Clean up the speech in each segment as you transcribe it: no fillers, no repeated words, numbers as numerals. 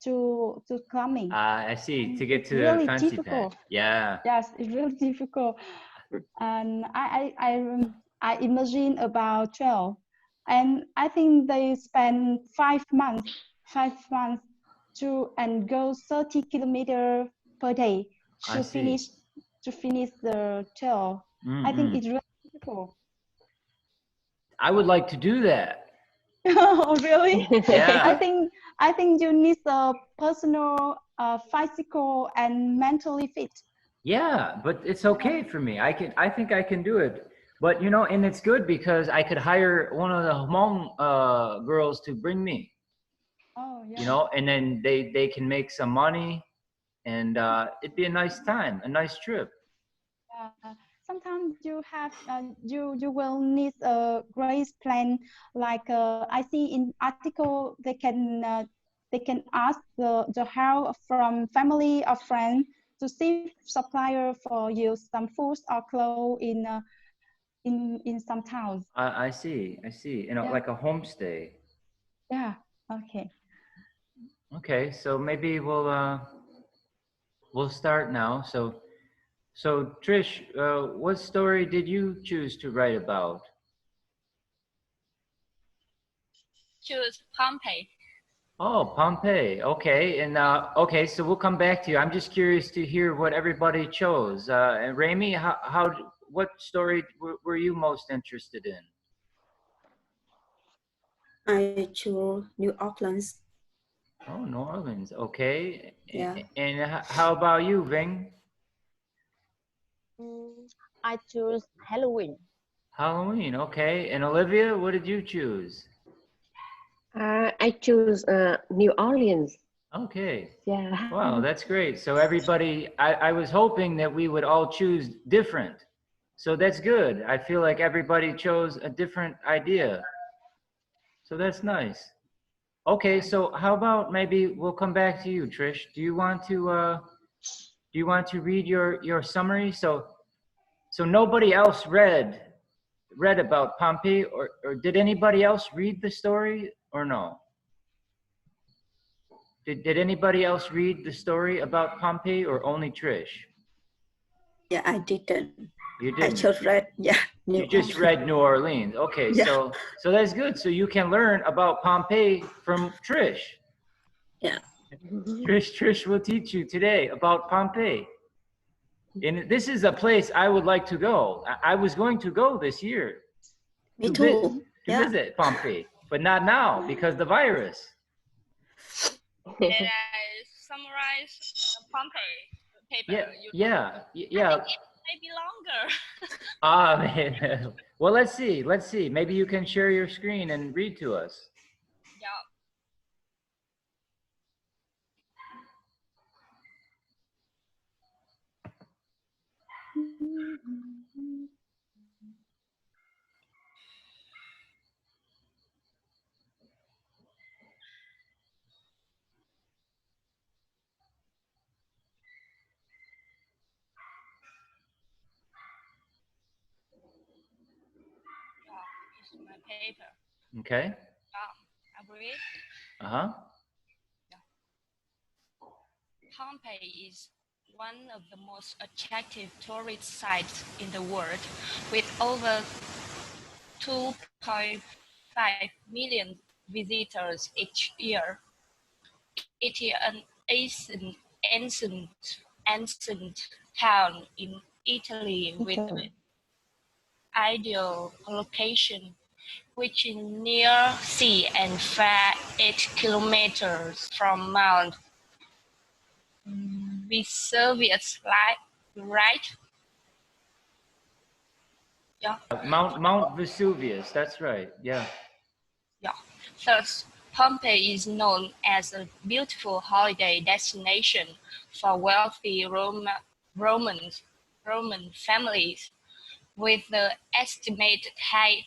to climbing. I see. To get to really the fancy difficult. pad. Yeah. Yes, it's really difficult. And I imagine about 12, and I think they spend 5 months and go 30 kilometers per day to finish the trail. I think it's really difficult. I would like to do that. Oh, really? Yeah. I think you need a personal, physical, and mentally fit. Yeah, but it's okay for me. I think I can do it. But you know, and it's good because I could hire one of the Hmong girls to bring me. Oh, yeah. You know, and then they can make some money, and it'd be a nice time, a nice trip. Sometimes you have you will need a great plan. Like I see in article, they can ask the help from family or friends to see supplier for you some food or clothes in some towns. I see. You know, like a homestay. Yeah. Okay. Okay, so maybe we'll start now. So Trish, what story did you choose to write about? Choose Pompeii. Oh, Pompeii. Okay, and okay, so we'll come back to you. I'm just curious to hear what everybody chose. And Remy, what story were you most interested in? I chose New Orleans. Oh, New Orleans. Okay. Yeah. And how about you, Ving? I choose Halloween. Halloween. Okay. And Olivia, what did you choose? I choose New Orleans. Okay. Yeah. Wow, that's great. So everybody, I was hoping that we would all choose different. So that's good. I feel like everybody chose a different idea. So that's nice. Okay, so how about maybe we'll come back to you, Trish. Do you want to read your summary? So nobody else read about Pompeii, or did anybody else read the story or no? Did anybody else read the story about Pompeii or only Trish? Yeah, I didn't. You didn't? I just read, yeah. You just read New Orleans. Okay, yeah. So that's good. So you can learn about Pompeii from Trish. Yeah. Trish will teach you today about Pompeii. And this is a place I would like to go. I was going to go this year. Me too. To visit Pompeii, but not now because the virus. Did I summarize Pompeii paper? Yeah. I think it may be longer. Man. Well, let's see. Maybe you can share your screen and read to us. Yeah. It's my paper. Okay. I read. Yeah. Pompeii is one of the most attractive tourist sites in the world, with over 2.5 million visitors each year. It is an ancient town in Italy with an ideal location, which is near sea and far 8 kilometers from Mount Vesuvius, right? Yeah. Mount Vesuvius, that's right. Yeah. Yeah. Thus, Pompeii is known as a beautiful holiday destination for wealthy Roman families, with the estimated height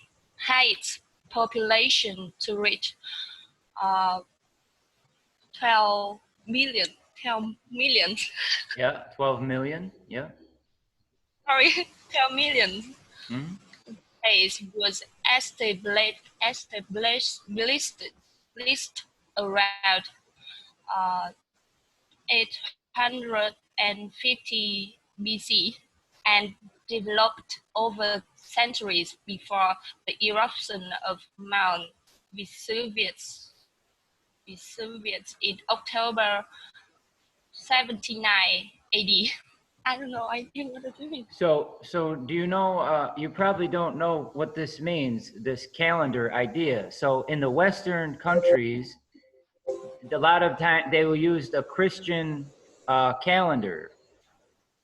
population to reach 12 million. Yeah, 12 million. Yeah. Sorry, 12 million. Mm-hmm. Place was established around 850 BC and developed over centuries before the eruption of Mount Vesuvius in October 79 AD. I don't know. I think what it means. So do you know, you probably don't know what this means, this calendar idea. So in the Western countries, a lot of time they will use the Christian calendar.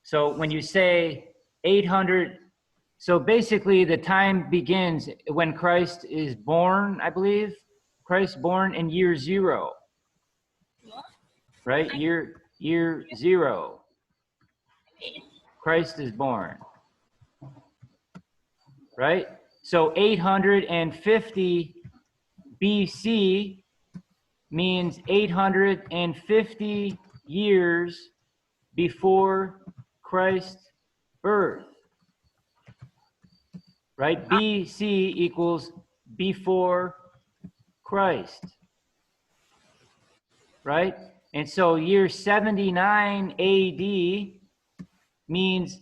So when you say 800, so basically the time begins when Christ is born, I believe. Christ born in year 0. What? Right? Year 0. Christ is born. Right? So 850 BC means 850 years before Christ's birth. Right? BC equals before Christ. Right? And so year 79 AD means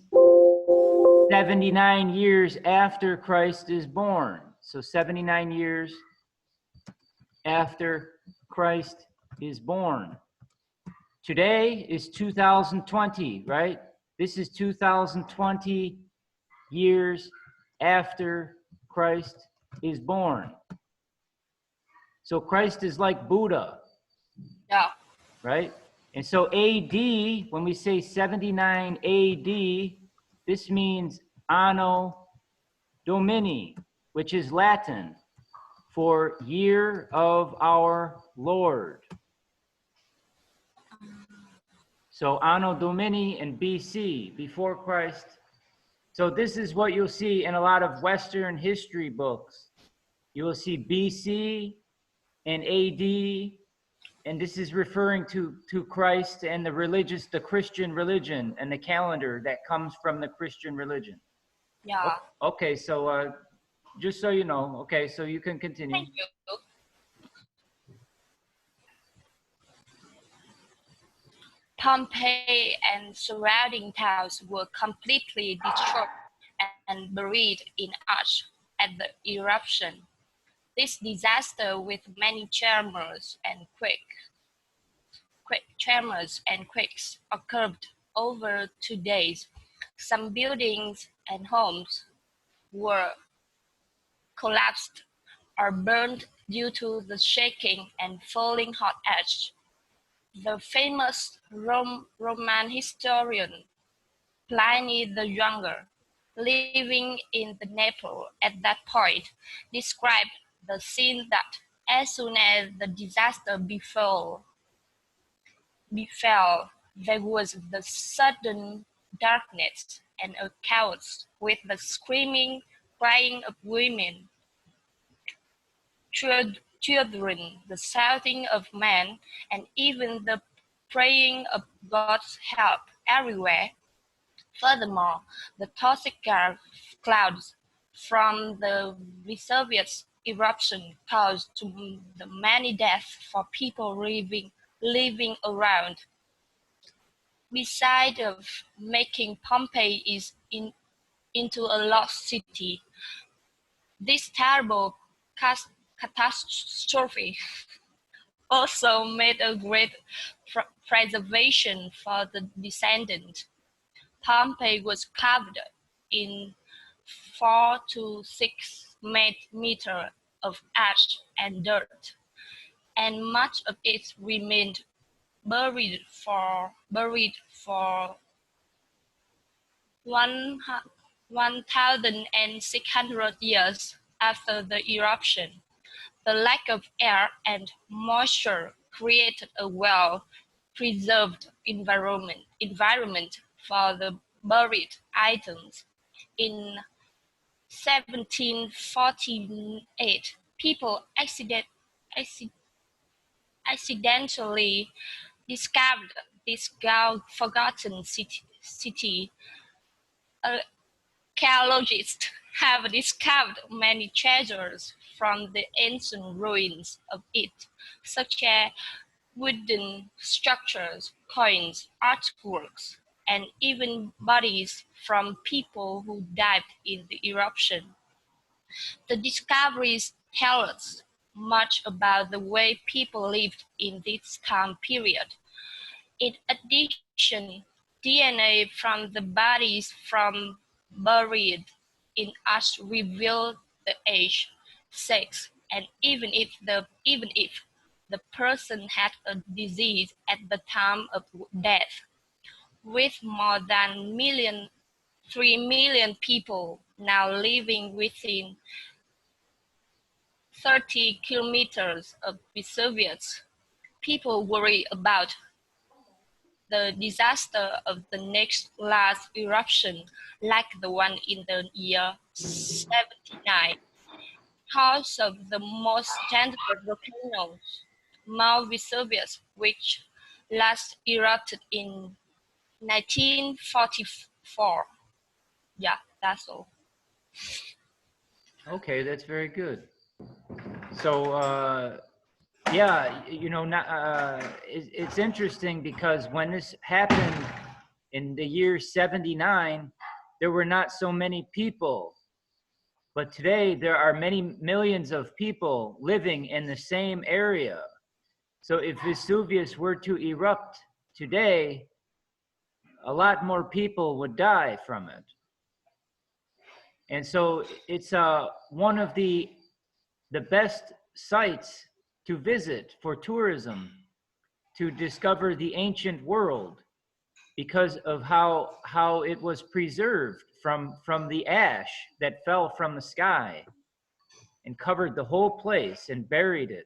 79 years after Christ is born. So 79 years after Christ is born. Today is 2020, right? This is 2020 years after Christ is born. So Christ is like Buddha. Yeah. Right? And so AD, when we say 79 AD, this means Anno Domini, which is Latin for year of our Lord. So Anno Domini and BC, before Christ. So this is what you'll see in a lot of Western history books. You will see BC and AD, and this is referring to Christ and the Christian religion and the calendar that comes from the Christian religion. Yeah. Okay, so just so you know, okay, so you can continue. Thank you. Pompeii and surrounding towns were completely destroyed and buried in ash at the eruption. This disaster, with many tremors and quakes, occurred over 2 days. Some buildings and homes were collapsed or burned due to the shaking and falling hot ash. The famous Roman historian Pliny the Younger, living in the Naples at that point, described the scene that as soon as the disaster befell, there was the sudden darkness and a chaos with the screaming, crying of women, children, the shouting of men, and even the praying of God's help everywhere. Furthermore, the toxic clouds from the Vesuvius eruption caused the many deaths for people living around. Besides of making Pompeii into a lost city, this terrible catastrophe also made a great preservation for the descendant. Pompeii was covered in 4 to 6 meters of ash and dirt, and much of it remained buried for 1,600 years after the eruption. The lack of air and moisture created a well-preserved environment for the buried items. In 1748, people accidentally discovered this forgotten city. Archaeologists have discovered many treasures from the ancient ruins of it, such as wooden structures, coins, artworks, and even bodies from people who died in the eruption. The discoveries tell us much about the way people lived in this time period. In addition, DNA from the bodies from buried in ash reveal the age, sex, and even if the person had a disease at the time of death. With more than 3 million people now living within 30 kilometers of Vesuvius, people worry about the disaster of the next last eruption, like the one in the year 79, cause of the most standard volcanoes, Mount Vesuvius, which last erupted in 1944. Yeah, that's all. Okay, that's very good. So, yeah, you know, it's interesting because when this happened in the year 79, there were not so many people. But today there are many millions of people living in the same area. So if Vesuvius were to erupt today, a lot more people would die from it. And so it's one of the best sites to visit for tourism, to discover the ancient world, because of how it was preserved from the ash that fell from the sky and covered the whole place and buried it.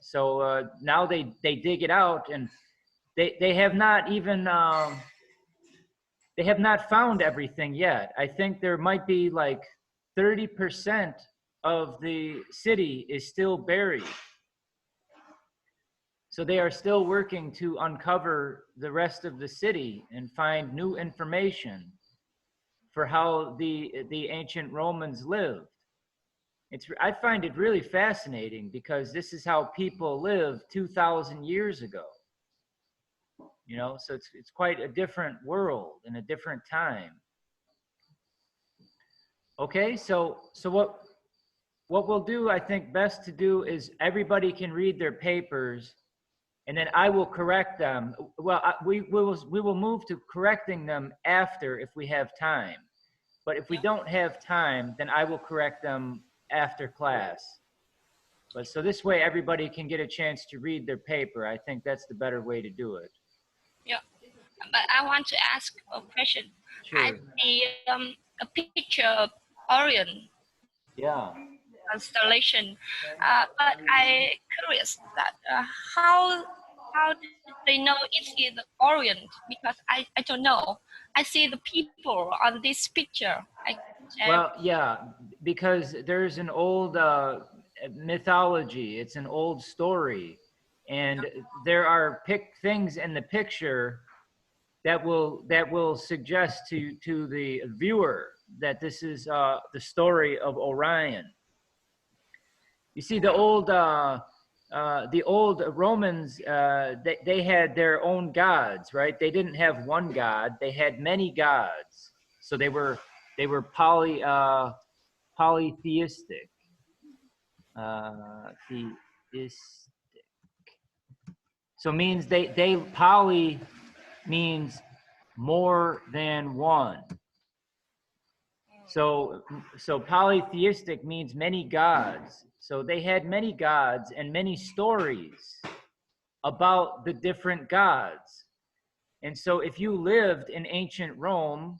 So now they dig it out, and they have not even they have not found everything yet. I think there might be like 30% of the city is still buried. So they are still working to uncover the rest of the city and find new information for how the ancient Romans lived. I find it really fascinating because this is how people lived 2,000 years ago. You know, so it's quite a different world and a different time. Okay, so what we'll do, I think best to do is everybody can read their papers, and then I will correct them. Well, we will move to correcting them after if we have time. But if we don't have time, then I will correct them after class. But so this way everybody can get a chance to read their paper. I think that's the better way to do it. Yeah, but I want to ask a question. Sure. I see a picture of Orion Yeah. constellation, but I curious that how did they know it's in the Orient? Because I don't know. I see the people on this picture. Well, yeah, because there's an old mythology. It's an old story, and there are things in the picture that will suggest to the viewer that this is the story of Orion. You see, the old Romans, they had their own gods, right? They didn't have one god; they had many gods. So they were polytheistic. Theistic. So means they poly means more than one. So polytheistic means many gods. So they had many gods and many stories about the different gods. And so if you lived in ancient Rome,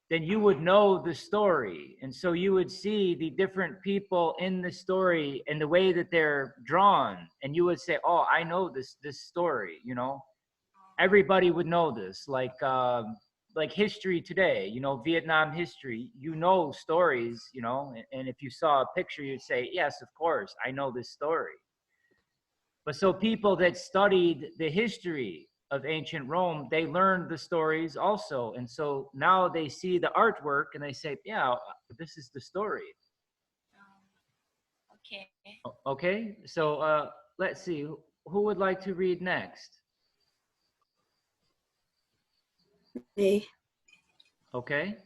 then you would know the story. And so you would see the different people in the story and the way that they're drawn. And you would say, oh, I know this story, you know. Everybody would know this, like history today, you know, Vietnam history, you know, stories, you know, and if you saw a picture, you'd say, yes, of course, I know this story. But so people that studied the history of ancient Rome, they learned the stories also. And so now they see the artwork and they say, yeah, this is the story. Okay. Okay, so let's see, who would like to read next? Me. Okay.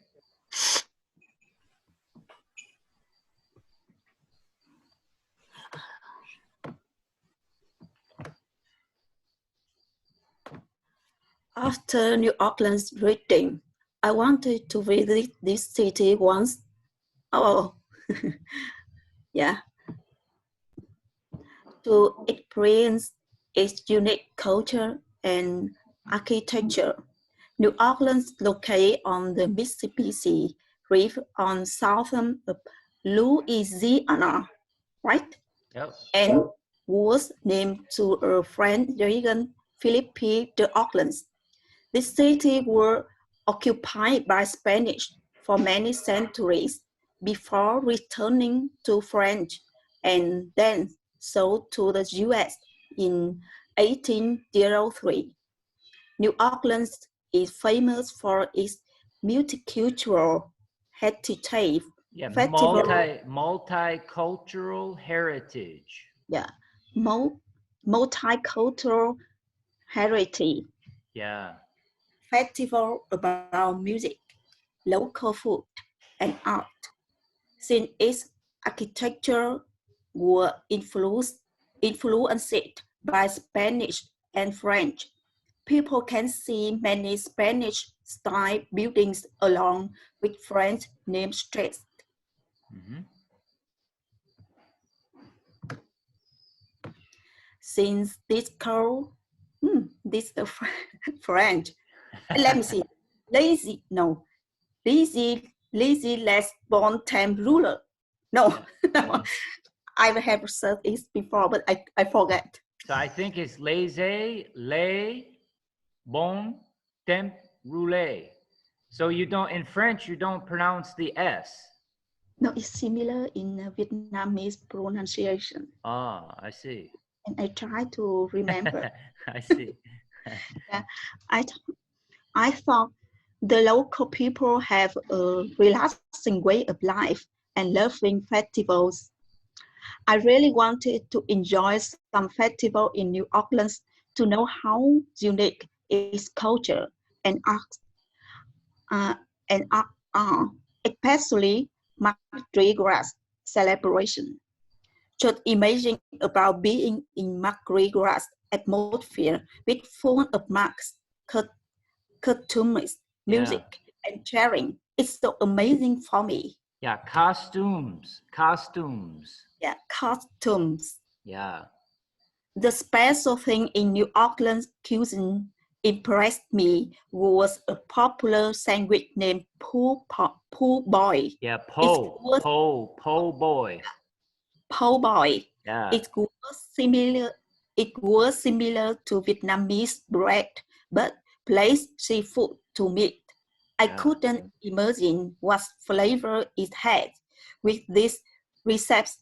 After New Orleans reading, I wanted to visit this city once. Oh, yeah. To experience its unique culture and architecture. New Orleans, located on the Mississippi River on southern of Louisiana, right? Yep. And was named to a French regent, Philippe de Orleans. The city was occupied by Spanish for many centuries before returning to French and then sold to the US in 1803. New Orleans is famous for its multicultural heritage. Yeah, Festival. multicultural heritage. Yeah, multicultural heritage. Yeah. Festival about music, local food, and art. Since its architecture was influenced by Spanish and French, people can see many Spanish-style buildings along with French name streets. Mm-hmm. Since this curve, this is French. Let me see. Lazy less born time ruler. No, no. I have said this before, but I forget. So I think it's laissez, les, bon, temps, rouler. So you don't, in French, you don't pronounce the S. No, it's similar in Vietnamese pronunciation. Ah, I see. And I try to remember. I see. Yeah, I thought the local people have a relaxing way of life and loving festivals. I really wanted to enjoy some festival in New Orleans to know how unique its culture and art are, especially Mardi Gras celebration. Just imagine about being in Mardi Gras atmosphere with full of masks, costumes, music, and cheering. It's so amazing for me. Yeah, costumes. Yeah, costumes. Yeah. The special thing in New Orleans cuisine impressed me was a popular sandwich named po' boy. Yeah, po' boy. Po' boy. Yeah. It was similar to Vietnamese bread, but placed seafood to meat. I couldn't imagine what flavor it had with this recipe.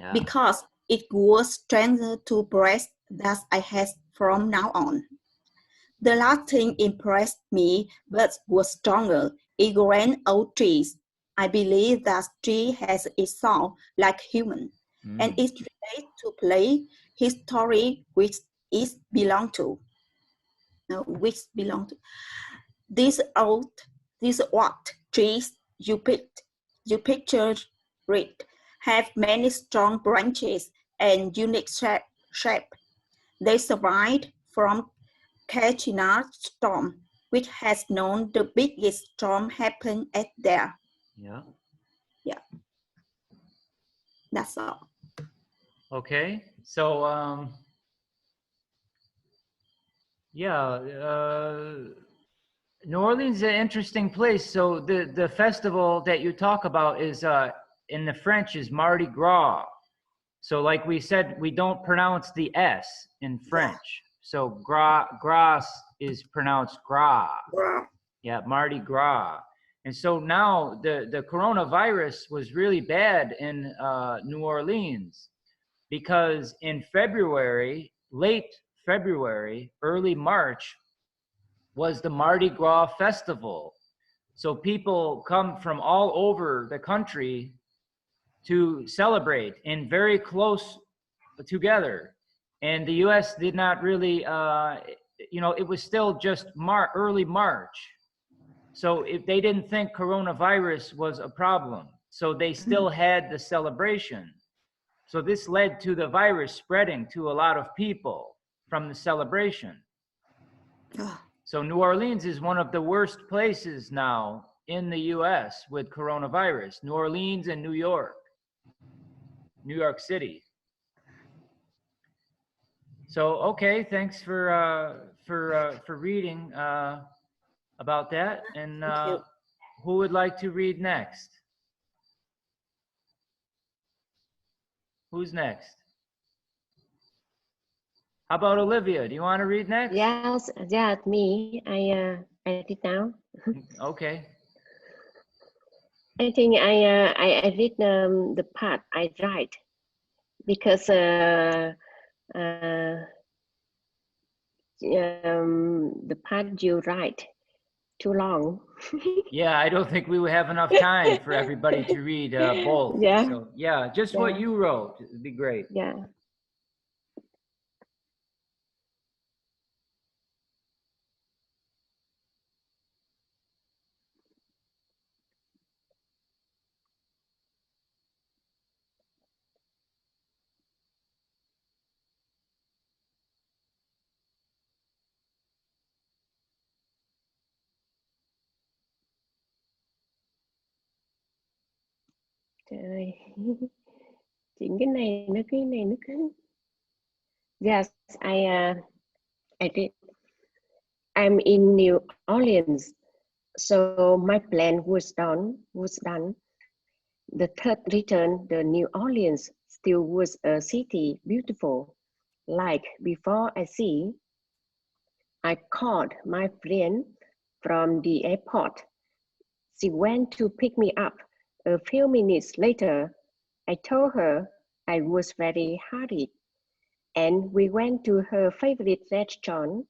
Yeah. Because it was stranger to bread that I had from now on. The last thing impressed me but was stronger. It grand old trees. I believe that tree has a sound like human, and it relates to play history which it belong to. These old trees you picture it have many strong branches and unique shape. They survived from Katrina storm, which has known the biggest storm happened at there. Yeah. Yeah. That's all. Okay. So New Orleans is an interesting place. So the festival that you talk about is in the French is Mardi Gras. So like we said, we don't pronounce the S in French. So gras is pronounced gras. Yeah, Mardi Gras. And so now the coronavirus was really bad in New Orleans because in February, late February, early March was the Mardi Gras festival. So people come from all over the country to celebrate and very close together. And the US did not really, you know, it was still just early March. So if they didn't think coronavirus was a problem, so they still had the celebration. So this led to the virus spreading to a lot of people from the celebration. So New Orleans is one of the worst places now in the US with coronavirus. New Orleans and New York City. So, okay, thanks for reading about that. And who would like to read next? Who's next? How about Olivia? Do you want to read next? Yes, yeah, me. I did now. Okay. I think I read the part I write because the part you write too long. Yeah, I don't think we would have enough time for everybody to read both. Yeah. So yeah, just what you wrote would be great. Yeah. Trời ơi. Chuyện cái này nó cứ Yes, I did. I'm in New Orleans, so my plan was done. The third return, the New Orleans still was a city beautiful, like before I see. I called my friend from the airport. She went to pick me up. A few minutes later, I told her I was very hurried, and we went to her favorite restaurant.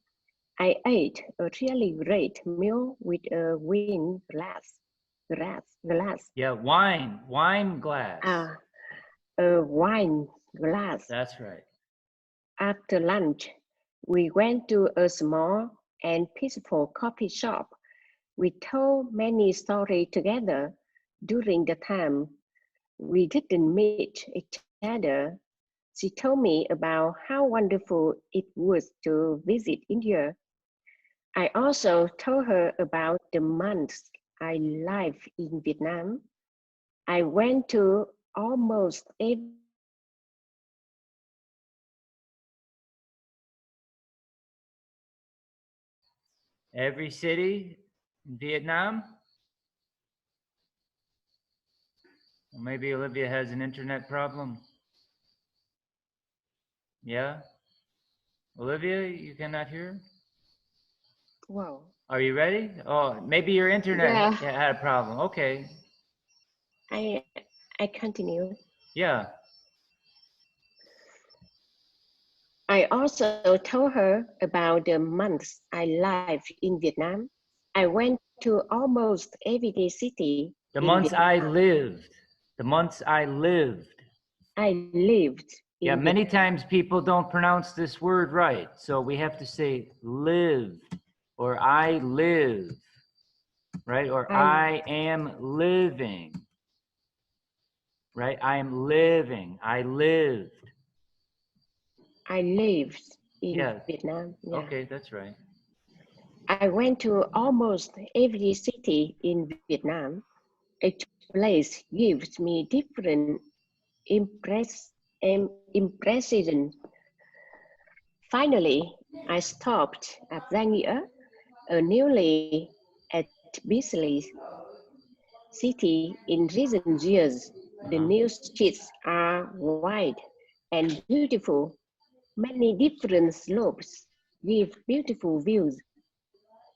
I ate a really great meal with a wine glass. Yeah, wine glass. A wine glass. That's right. After lunch, we went to a small and peaceful coffee shop. We told many stories together during the time we didn't meet each other. She told me about how wonderful it was to visit India. I also told her about the months I lived in Vietnam. I went to almost every city in Vietnam. Or maybe Olivia has an internet problem. Yeah? Olivia, you cannot hear? Wow. Are you ready? Oh, maybe your internet had a problem. Okay. I continue. Yeah. I also told her about the months I lived in Vietnam. I went to almost every city. The months I lived. The months I lived. I lived. Yeah, many times people don't pronounce this word right. So we have to say lived or I live, right? Or I am living, right? I am living. I lived. I lived in Vietnam. Yeah. Okay, that's right. I went to almost every city in Vietnam. Each place gives me different impressions. Finally, I stopped at Giai, a newly established city in recent years. The new streets are wide and beautiful. Many different slopes give beautiful views.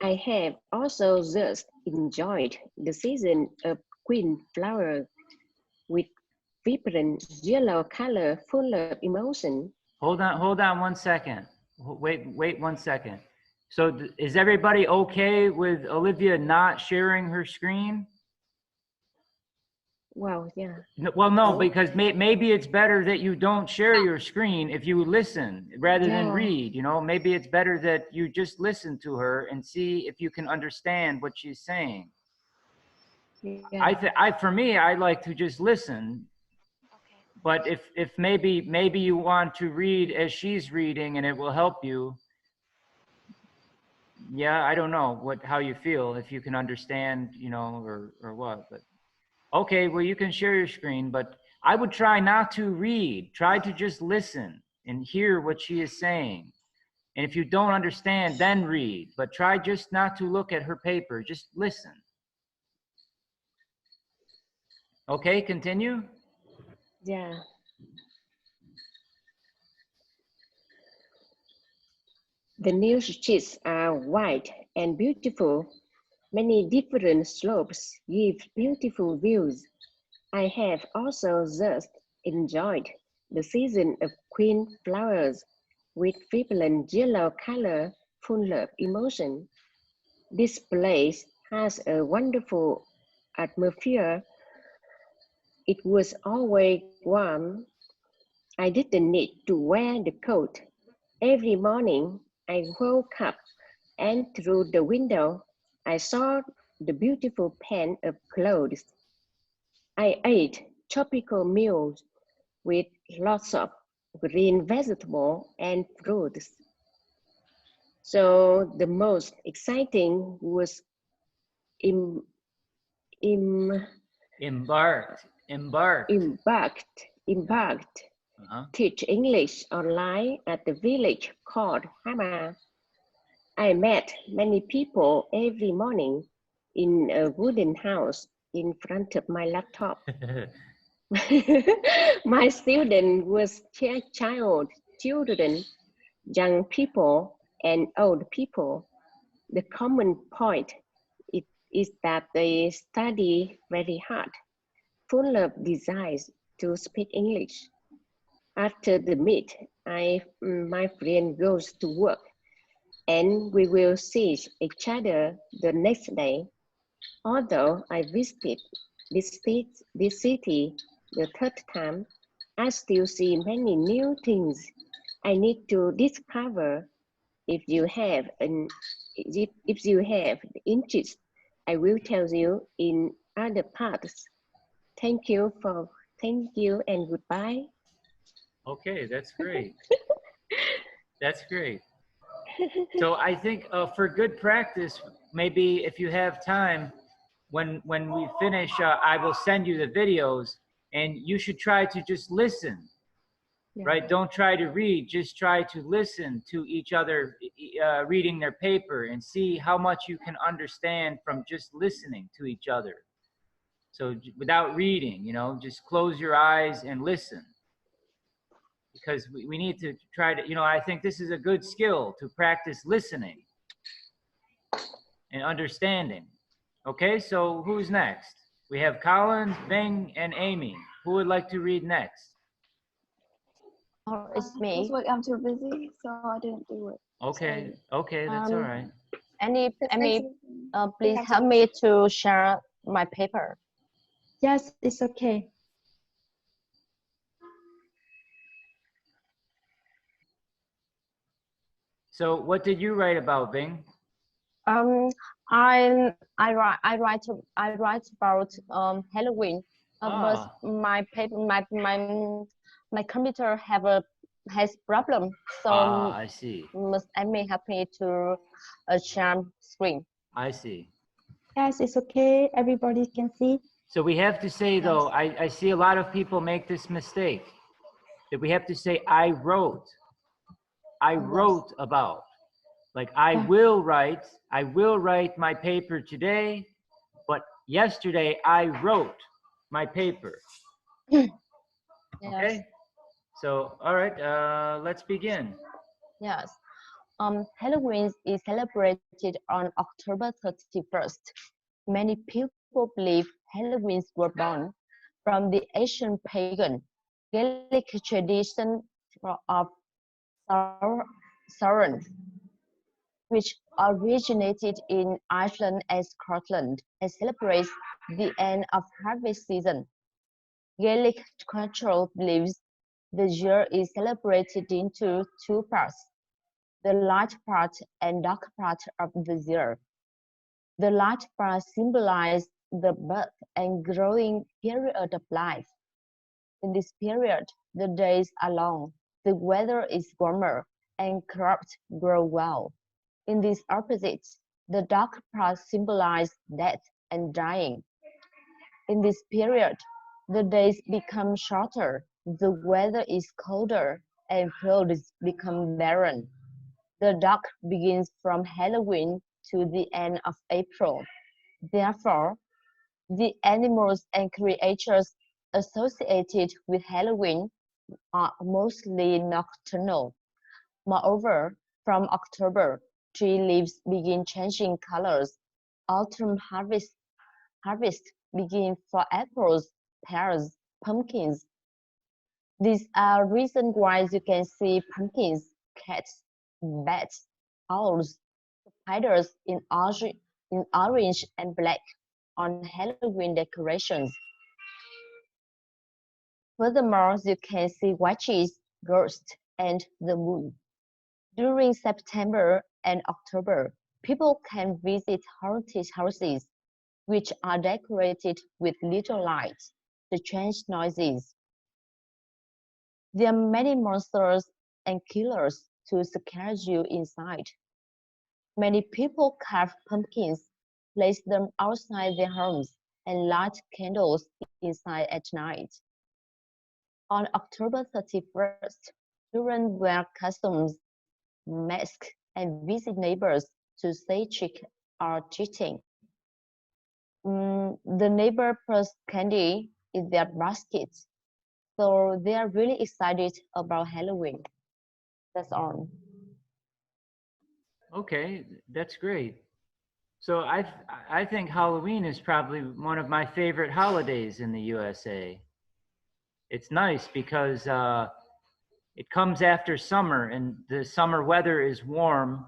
I have also just enjoyed the season of queen flowers with vibrant yellow color full of emotion. Hold on 1 second. Wait 1 second. So is everybody okay with Olivia not sharing her screen? Wow, yeah. Well, no, Oh. because maybe it's better that you don't share your screen if you listen rather than Yeah. read, you know. Maybe it's better that you just listen to her and see if you can understand what she's saying. Yeah. For me, I like to just listen. But if maybe you want to read as she's reading and it will help you. Yeah, I don't know how you feel, if you can understand, you know, or what, but okay, well, you can share your screen, but I would try not to read. Try to just listen and hear what she is saying. And if you don't understand, then read, but try just not to look at her paper, just listen. Okay, continue. Yeah. The new streets are wide and beautiful. Many different slopes give beautiful views. I have also just enjoyed the season of queen flowers with vibrant yellow color full of emotion. This place has a wonderful atmosphere. It was always warm. I didn't need to wear the coat. Every morning I woke up and through the window I saw the beautiful pen of clothes. I ate tropical meals with lots of green vegetables and fruits. So the most exciting was im, im, Embarked. teach English online at the village called Hama. I met many people every morning in a wooden house in front of my laptop. My student was children, young people, and old people. The common point is that they study very hard, full of desires to speak English. After the meet, my friend goes to work, and we will see each other the next day. Although I visited this city the third time, I still see many new things I need to discover. If you have the interest, I will tell you in other parts. Thank you and goodbye. Okay, that's great. That's great. So I think for good practice, maybe if you have time, when we finish, I will send you the videos, and you should try to just listen. Yeah. Right? Don't try to read, just try to listen to each other reading their paper and see how much you can understand from just listening to each other. So without reading, you know, just close your eyes and listen. Because we need to try to, you know, I think this is a good skill to practice listening and understanding. Okay, so who's next? We have Collins, Bing, and Amy. Who would like to read next? Oh, it's me. This week I'm too busy, so I didn't do it. Okay, Sorry. okay, that's all right. Amy, please help me to share my paper. Yes, it's okay. So what did you write about, Bing? I write about Halloween. But my paper, my computer has problem. So I see. must Amy help me to share screen? I see. Yes, it's okay. Everybody can see. So we have to say, though, I see a lot of people make this mistake, that we have to say, I wrote about. Like, I will write my paper today, but yesterday I wrote my paper. Yes. Okay? So, all right, let's begin. Yes. Halloween is celebrated on October 31st. Many people believe Halloween were born from the ancient pagan Gaelic tradition of Samhain, which originated in Iceland and Scotland and celebrates the end of harvest season. Gaelic cultural beliefs, the year is celebrated into two parts, the light part and dark part of the year. The light part symbolizes the birth and growing period of life. In this period, the days are long, the weather is warmer, and crops grow well. In this opposite, the dark part symbolizes death and dying. In this period, the days become shorter, the weather is colder, and fields become barren. The dark begins from Halloween to the end of April. Therefore, the animals and creatures associated with Halloween are mostly nocturnal. Moreover, from October, tree leaves begin changing colors. Autumn harvest begin for apples, pears, pumpkins. These are reasons why you can see pumpkins, cats, bats, owls, spiders in orange and black on Halloween decorations. Furthermore, you can see witches, ghosts, and the moon. During September and October, people can visit haunted houses, which are decorated with little lights to change noises. There are many monsters and killers to scare you inside. Many people carve pumpkins, place them outside their homes, and light candles inside at night. On October 31st, children wear costumes, masks, and visit neighbors to say trick or treating. The neighbor puts candy in their baskets, so they are really excited about Halloween. That's all. Okay, that's great. So I think Halloween is probably one of my favorite holidays in the USA. It's nice because it comes after summer and the summer weather is warm.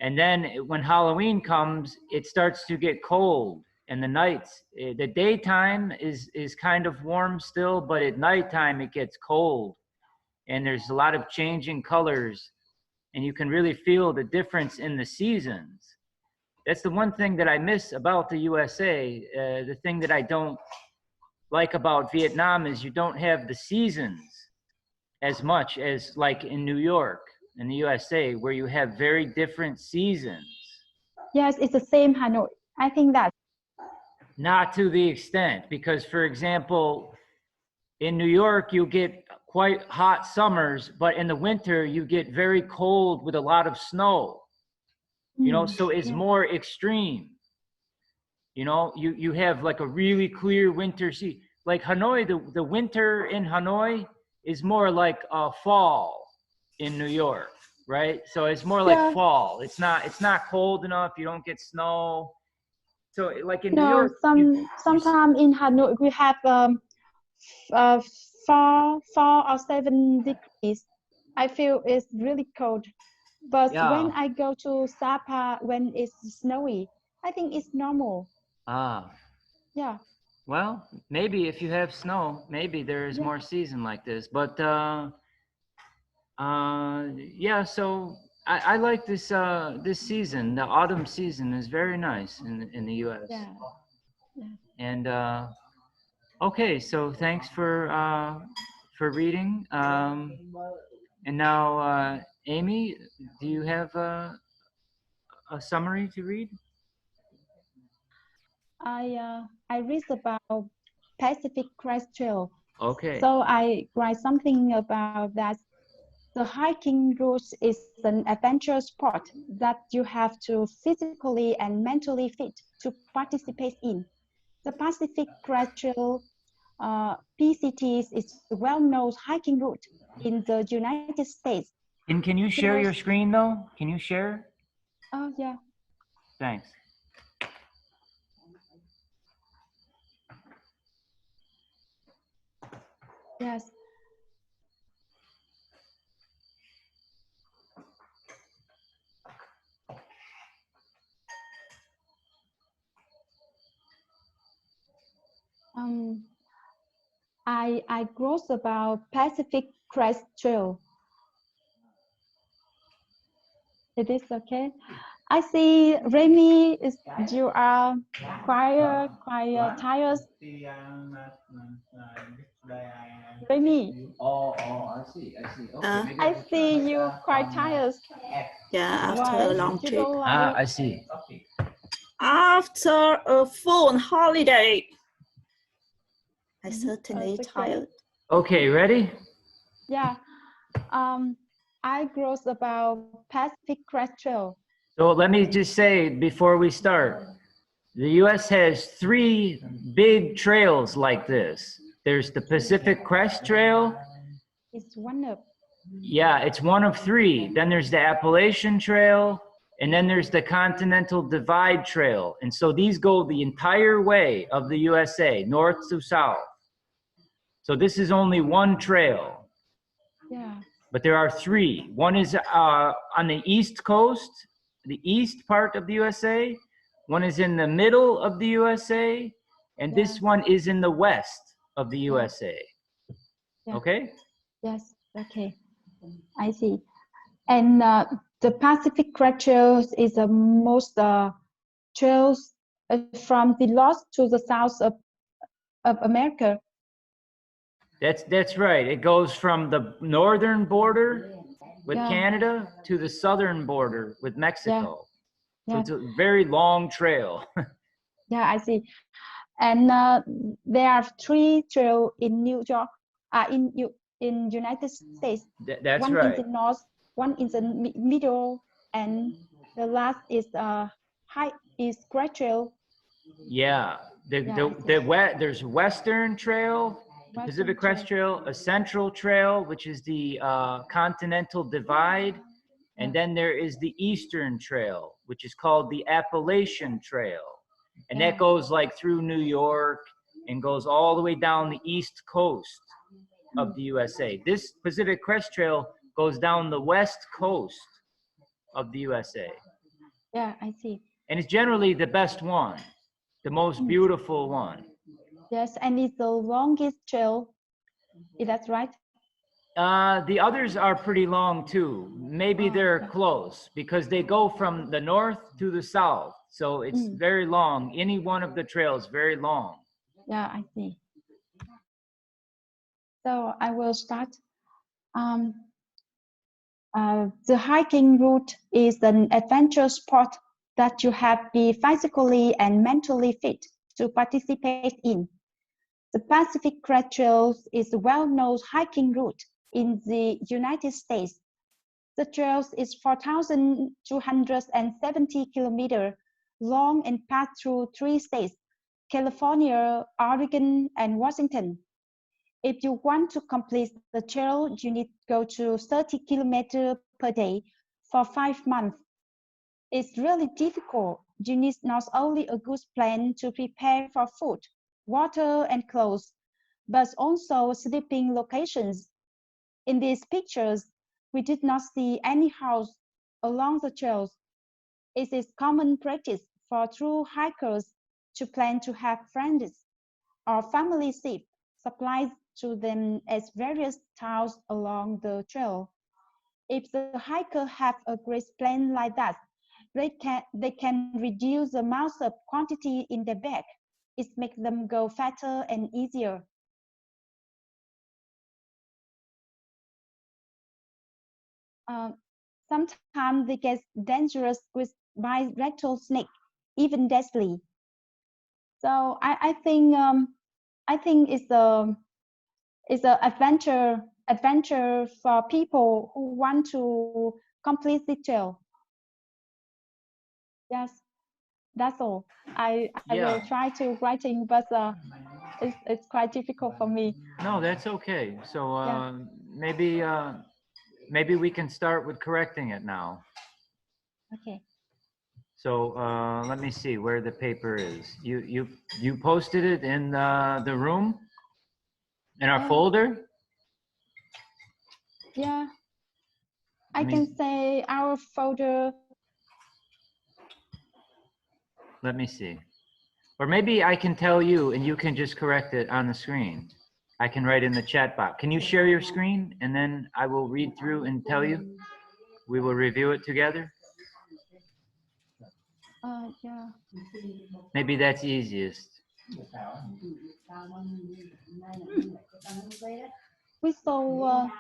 And then when Halloween comes, it starts to get cold and the nights, the daytime is kind of warm still, but at nighttime it gets cold and there's a lot of changing colors and you can really feel the difference in the seasons. That's the one thing that I miss about the USA. The thing that I don't like about Vietnam is you don't have the seasons as much as like in New York, in the USA, where you have very different seasons. Yes, it's the same Hanoi. I think that. Not to the extent, because for example, in New York, you get quite hot summers, but in the winter, you get very cold with a lot of snow. You know, so it's more extreme. You know, you have like a really clear winter sea. Like Hanoi, the winter in Hanoi is more like fall in New York, right? So it's more like fall. It's not cold enough. You don't get snow. So like in New York, sometimes in Hanoi we have 4 or 7 degrees. I feel it's really cold. But when I go to Sapa when it's snowy, I think it's normal. Yeah. Well, maybe if you have snow, maybe there is more season like this. But yeah, so I like this this season. The autumn season is very nice in the U.S. Yeah. And okay, so thanks for reading. And now, Amy, do you have a summary to read? I read about Pacific Crest Trail. Okay. So I write something about that. The hiking route is an adventure sport that you have to physically and mentally fit to participate in. The Pacific Crest Trail, PCT, is a well-known hiking route in the United States. And can you share your screen though? Can you share? Oh, yeah. Thanks. Yes. I cross about Pacific Crest Trail. It is okay. I see Remy is you are quite tired. Remy. Oh, I see. Okay, maybe I will see try you quite tired. Yeah, after Why? a long You trip. don't like I see. After a full holiday, I certainly okay. tired. Okay, ready? Yeah. I cross about Pacific Crest Trail. So let me just say before we start, the US has 3 big trails like this. There's the Pacific Crest Trail. It's one of Yeah, it's one of 3. Then there's the Appalachian Trail, and then there's the Continental Divide Trail. And so these go the entire way of the USA, north to south. So this is only one trail. yeah. But there are 3. One is on the east coast, the east part of the USA. One is in the middle of the USA, and this one is in the west of the USA. Yeah. Okay? Yes. Okay. I see. And the Pacific Crest Trail is the most trails from the north to the south of America. That's right. It goes from the northern border with Canada to the southern border with Mexico. So it's a very long trail. Yeah, I see. And there are 3 trails in New York, in United States. That's one right. in the north, one in the middle, and the last is Crest Trail. Yeah, there's Western Trail, the Pacific Crest Trail, a Central Trail, which is the Continental Divide, and then there is the Eastern Trail, which is called the Appalachian Trail, and that goes like through New York and goes all the way down the east coast of the USA. This Pacific Crest Trail goes down the west coast of the USA. Yeah, I see. And it's generally the best one, the most beautiful one. Yes, and it's the longest trail. Is that right? The others are pretty long too. Maybe they're close because they go from the north to the south. So it's very long. Any one of the trails very long. Yeah, I see. So I will start. The hiking route is an adventure sport that you have to be physically and mentally fit to participate in. The Pacific Crest Trail is a well-known hiking route in the United States. The trail is 4,270 kilometers long and passed through 3 states, California, Oregon, and Washington. If you want to complete the trail, you need to go to 30 kilometers per day for 5 months. It's really difficult. You need not only a good plan to prepare for food, water, and clothes, but also sleeping locations. In these pictures, we did not see any house along the trails. It is common practice for true hikers to plan to have friends or family ship supplies to them at various towns along the trail. If the hiker have a great plan like that, they can reduce the amount of quantity in their bag. It makes them go faster and easier. Sometimes they get dangerous by rattlesnake, even deadly. So I think it's a adventure for people who want to complete the trail. Yes, that's all. I will try to writing, but it's quite difficult for me. No, that's okay. So maybe we can start with correcting it now. Okay. So let me see where the paper is. You posted it in the room, in our folder. Yeah, I can say our folder. Let me see. Or maybe I can tell you and you can just correct it on the screen. I can write in the chat box. Can you share your screen? And then I will read through and tell you. We will review it together. Yeah. Maybe that's easiest. We saw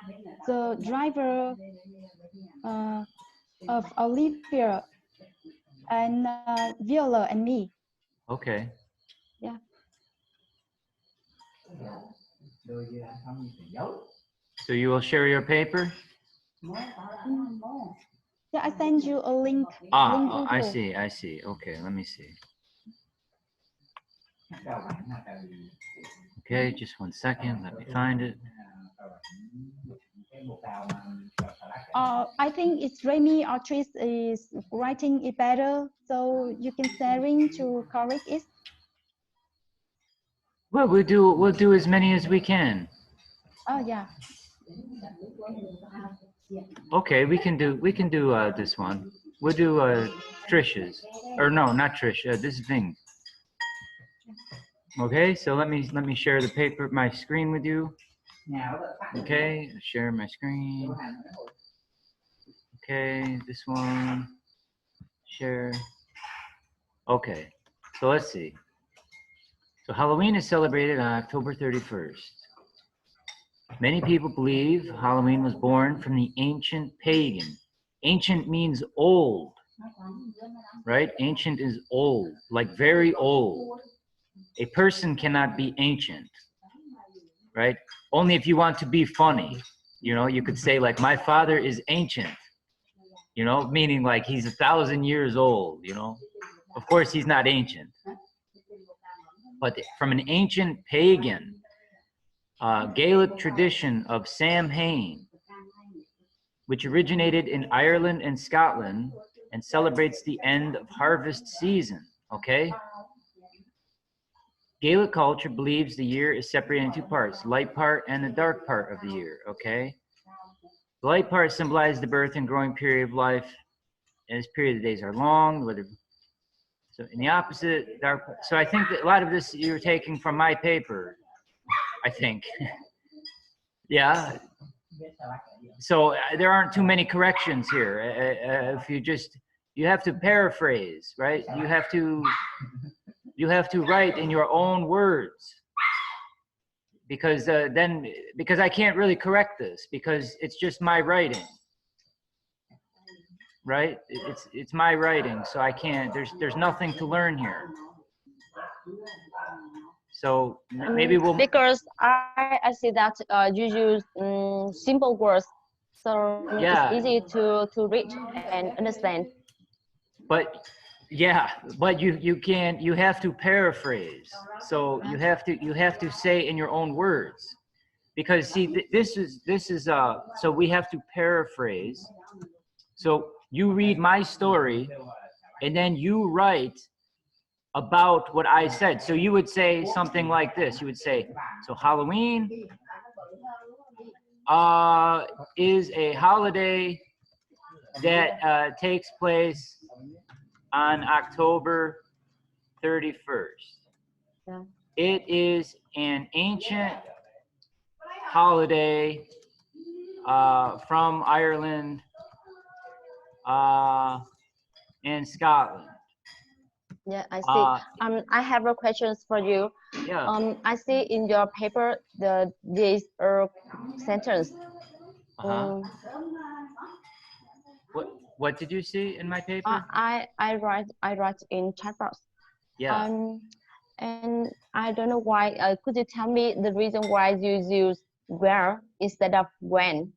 the driver of Olivia and Viola and me. Okay. Yeah. So you will share your paper? Yeah, I send you a link. Ah, I see. Okay, let me see. Okay, just 1 second. Let me find it. I think it's Remy or Tris is writing it better, so you can sharing to correct it. Well, we'll do as many as we can. Oh yeah. Okay, we can do this one. We'll do Trish's, or no, not Trish. This is Ving. Okay, so let me share the paper, my screen with you. Okay, share my screen. Okay, this one. Share. Okay, so let's see. So Halloween is celebrated on October 31st. Many people believe Halloween was born from the ancient pagan. Ancient means old, right? Ancient is old, like very old. A person cannot be ancient, right? Only if you want to be funny. You know, you could say like, my father is ancient, you know, meaning like he's 1,000 years old, you know. Of course, he's not ancient. But from an ancient pagan, Gaelic tradition of Samhain, which originated in Ireland and Scotland and celebrates the end of harvest season, okay? Gaelic culture believes the year is separated into two parts, light part and the dark part of the year, okay? The light part symbolizes the birth and growing period of life, and this period of the days are long, whether, so in the opposite, dark part. So I think that a lot of this you're taking from my paper, I think. Yeah. So there aren't too many corrections here. If you have to paraphrase, right? You have to write in your own words, because because I can't really correct this because it's just my writing, right? It's my writing, so I can't. There's nothing to learn here. So maybe we'll, because I see that you use simple words, so yeah, it's easy to read and understand. But yeah, but you have to paraphrase. So you have to say in your own words, because see this is so we have to paraphrase. So you read my story and then you write about what I said. So you would say something like this. You would say, so Halloween is a holiday that takes place on October 31st. Yeah. It is an ancient holiday from Ireland and Scotland. Yeah, I see. I have a questions for you. Yeah. I see in your paper this sentence. What did you see in my paper? I write in chat box. Yeah. And I don't know why. Could you tell me the reason why you use where instead of when?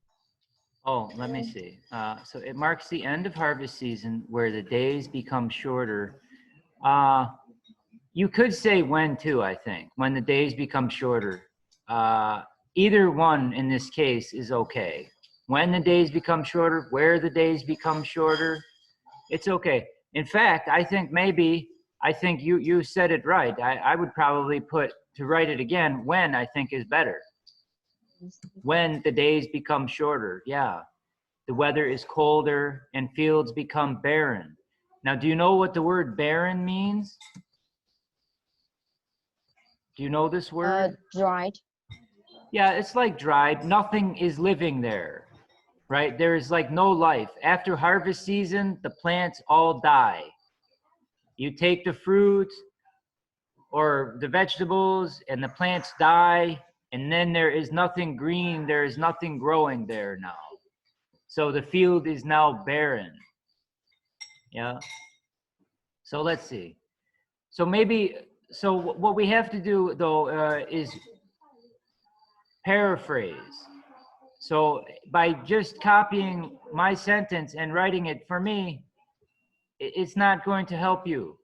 Oh, let me see. So it marks the end of harvest season where the days become shorter. You could say when too, I think, when the days become shorter. Either one in this case is okay. When the days become shorter, where the days become shorter, it's okay. In fact, I think you said it right. I would probably put, to write it again, when I think is better. When the days become shorter, yeah. The weather is colder and fields become barren. Now, do you know what the word barren means? Do you know this word? Dried. Yeah, it's like dried. Nothing is living there, right? There is like no life. After harvest season, the plants all die. You take the fruit or the vegetables and the plants die, and then there is nothing green, there is nothing growing there now. So the field is now barren. Yeah. So let's see. So maybe, so what we have to do though is paraphrase. So by just copying my sentence and writing it for me, it's not going to help you.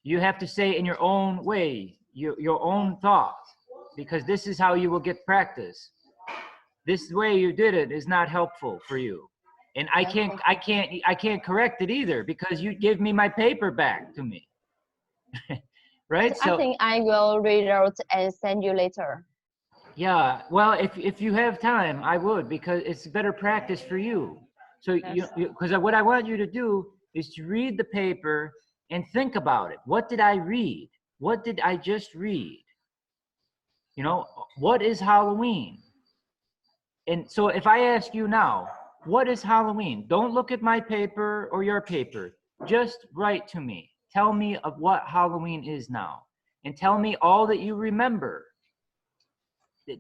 You have to say in your own way, your own thoughts, because this is how you will get practice. This way you did it is not helpful for you. And I can't correct it either, because you give me my paper back to me. Right? So I think I will read out and send you later. Yeah, well, if you have time, I would, because it's better practice for you. So Yes. because what I want you to do is to read the paper and think about it. What did I read? What did I just read? You know, what is Halloween? And so if I ask you now, what is Halloween? Don't look at my paper or your paper. Just write to me. Tell me of what Halloween is now. And tell me all that you remember.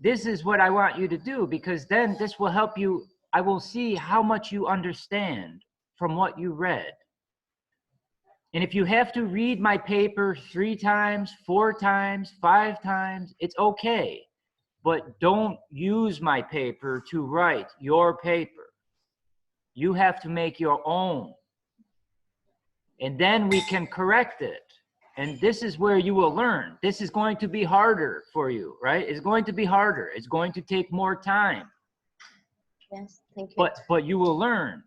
This is what I want you to do, because then this will help you. I will see how much you understand from what you read. And if you have to read my paper 3 times, 4 times, 5 times, it's okay. But don't use my paper to write your paper. You have to make your own. And then we can correct it. And this is where you will learn. This is going to be harder for you, right? It's going to be harder. It's going to take more time. Yes, thank you. But you will learn,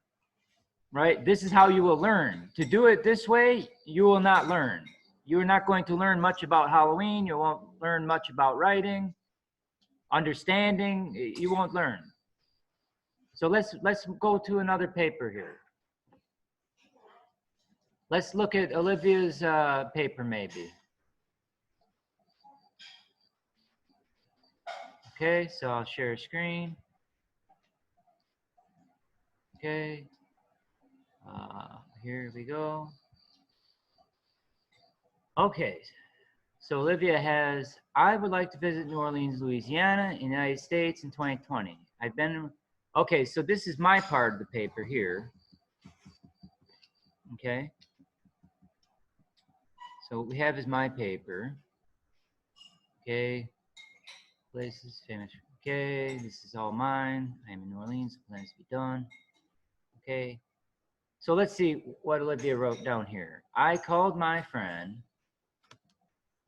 right? This is how you will learn. To do it this way, you will not learn. You're not going to learn much about Halloween. You won't learn much about writing, understanding. You won't learn. So let's go to another paper here. Let's look at Olivia's paper maybe. Okay, so I'll share a screen. Okay, here we go. Okay, so Olivia has, I would like to visit New Orleans, Louisiana, in the United States in 2020. I've been, okay, so this is my part of the paper here. Okay. So what we have is my paper. Okay. Places, famous. Okay, this is all mine. I'm in New Orleans, plans to be done. Okay. So let's see what Olivia wrote down here. I called my friend.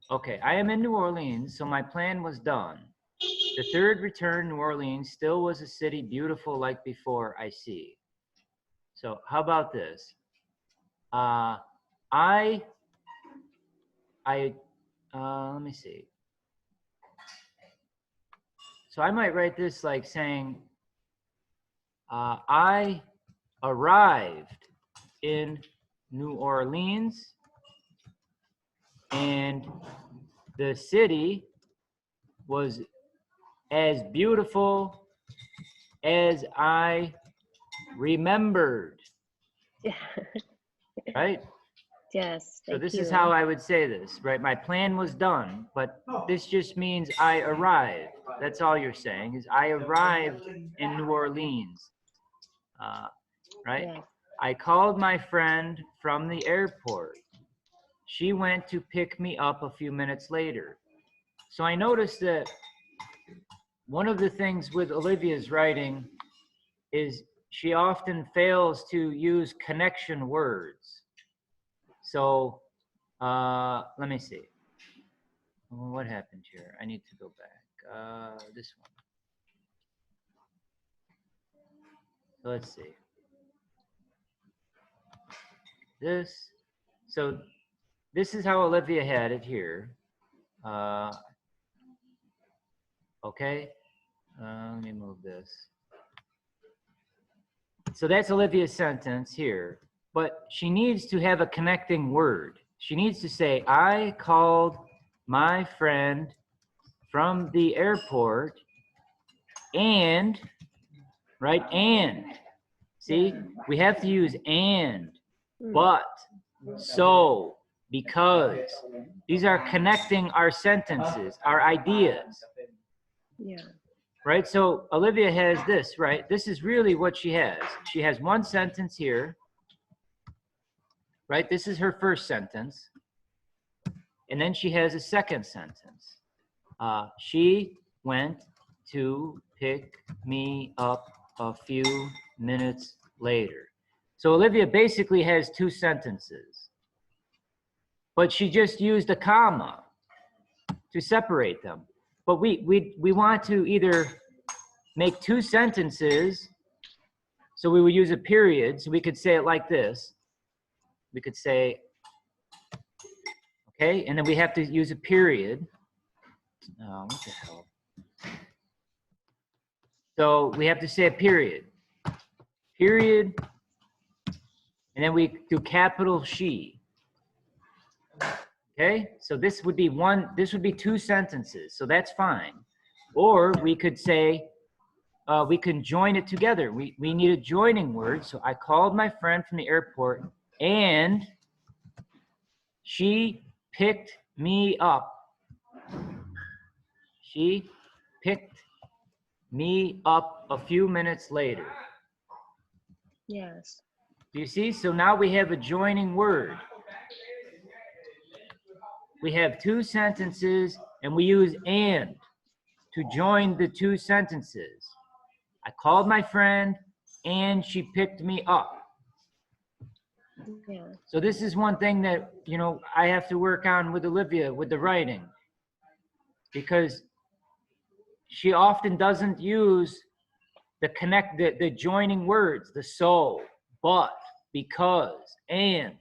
Okay, I am in New Orleans, so my plan was done. The third return, New Orleans, still was a city beautiful like before I see. So how about this? Let me see. So I might write this like saying, I arrived in New Orleans and the city was as beautiful as I remembered. Yeah. Right? Yes. So this is how I would say this, right? My plan was done, but this just means I arrived. That's all you're saying, is I arrived in New Orleans, right? Yes. I called my friend from the airport. She went to pick me up a few minutes later. So I noticed that one of the things with Olivia's writing is she often fails to use connection words. So let me see. What happened here? I need to go back. This one. So let's see. This. So this is how Olivia had it here. Okay. Let me move this. So that's Olivia's sentence here. But she needs to have a connecting word. She needs to say, I called my friend from the airport and, right? And, see, we have to use and, but, so, because. These are connecting our sentences, our ideas. Yeah. Right? So Olivia has this, right? This is really what she has. She has one sentence here, right? This is her first sentence. And then she has a second sentence. She went to pick me up a few minutes later. So Olivia basically has two sentences, but she just used a comma to separate them. But we want to either make two sentences, so we would use a period, so we could say it like this. We could say, okay, and then we have to use a period. What the hell? So we have to say a period. Period. And then we do capital she. Okay, so this would be two sentences, so that's fine. Or we could say, we can join it together. We need a joining word. So I called my friend from the airport and she picked me up. She picked me up a few minutes later. Yes. Do you see? So now we have a joining word. We have two sentences and we use and to join the two sentences. I called my friend and she picked me up. Yeah. So this is one thing that, you know, I have to work on with Olivia, with the writing, because she often doesn't use the joining words, the so, but, because, and.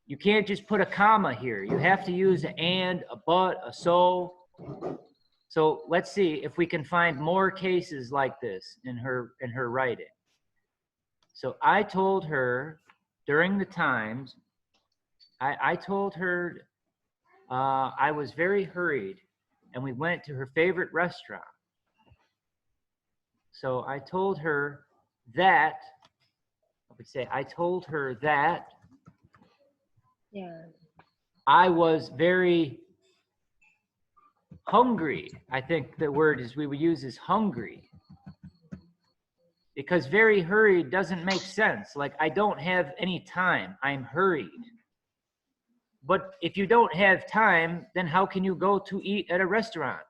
You can't just put a comma here. You have to use an and, a but, a so. So let's see if we can find more cases like this in her writing. So I told her during the times, I told her I was very hurried and we went to her favorite restaurant. So I told her that, I would say, I told her that Yeah. I was very hungry. I think the word is we would use is hungry. Because very hurried doesn't make sense. Like, I don't have any time. I'm hurried. But if you don't have time, then how can you go to eat at a restaurant?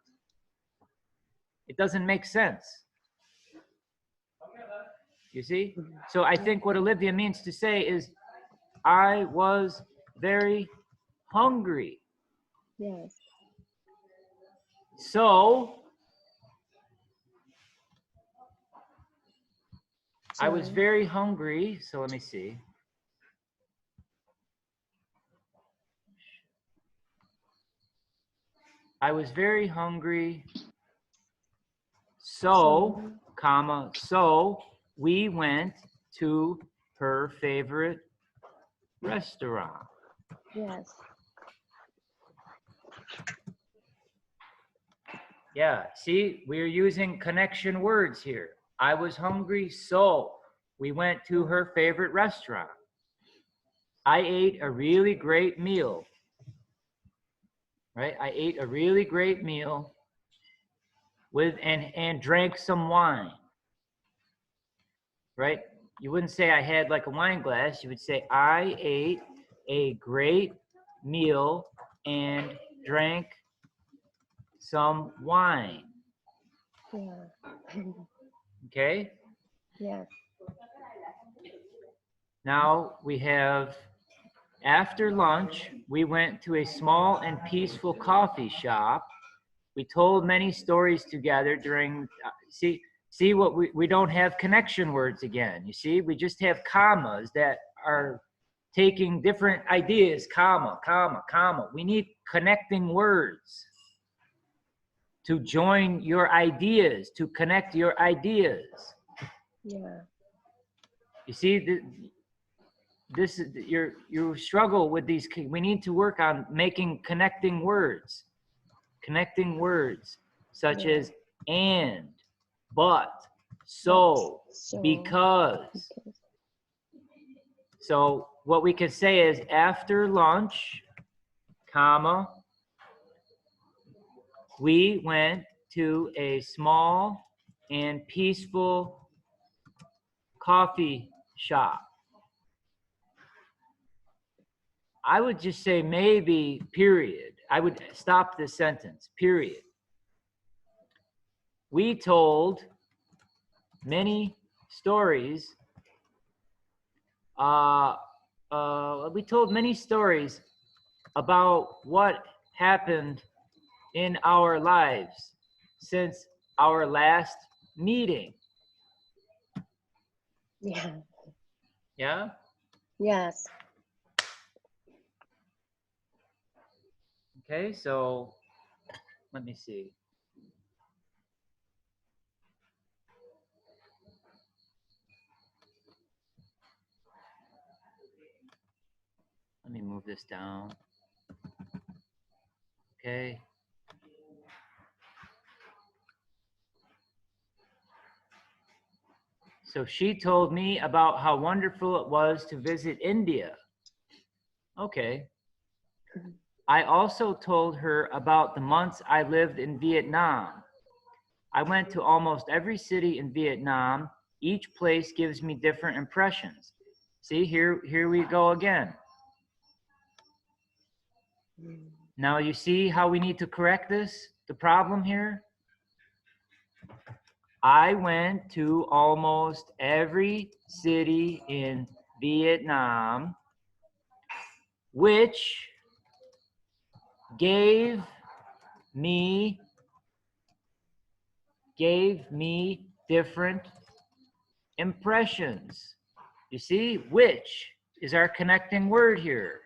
It doesn't make sense. You see? So I think what Olivia means to say is, I was very hungry. Yes. So I was very hungry. So let me see. I was very hungry. So, comma, so we went to her favorite restaurant. Yes. Yeah, see, we're using connection words here. I was hungry, so we went to her favorite restaurant. I ate a really great meal. Right? I ate a really great meal with and drank some wine. Right? You wouldn't say I had like a wine glass. You would say I ate a great meal and drank some wine. Yeah. Okay? Yes. Now we have, after lunch, we went to a small and peaceful coffee shop. We told many stories together during, see what we don't have connection words again. You see, we just have commas that are taking different ideas, comma, comma, comma. We need connecting words to join your ideas, to connect your ideas. Yeah. You see, this is you struggle with these. We need to work on making connecting words such as and, but, so, because. So what we could say is after lunch, comma, we went to a small and peaceful coffee shop. I would just say maybe, period. I would stop this sentence, period. We told many stories. We told many stories about what happened in our lives since our last meeting. Yeah. Yeah? Yes. Okay, so let me see. Let me move this down. Okay. So she told me about how wonderful it was to visit India. Okay. I also told her about the months I lived in Vietnam. I went to almost every city in Vietnam. Each place gives me different impressions. See, here we go again. Now you see how we need to correct this, the problem here? I went to almost every city in Vietnam, which gave me different impressions. You see, which is our connecting word here.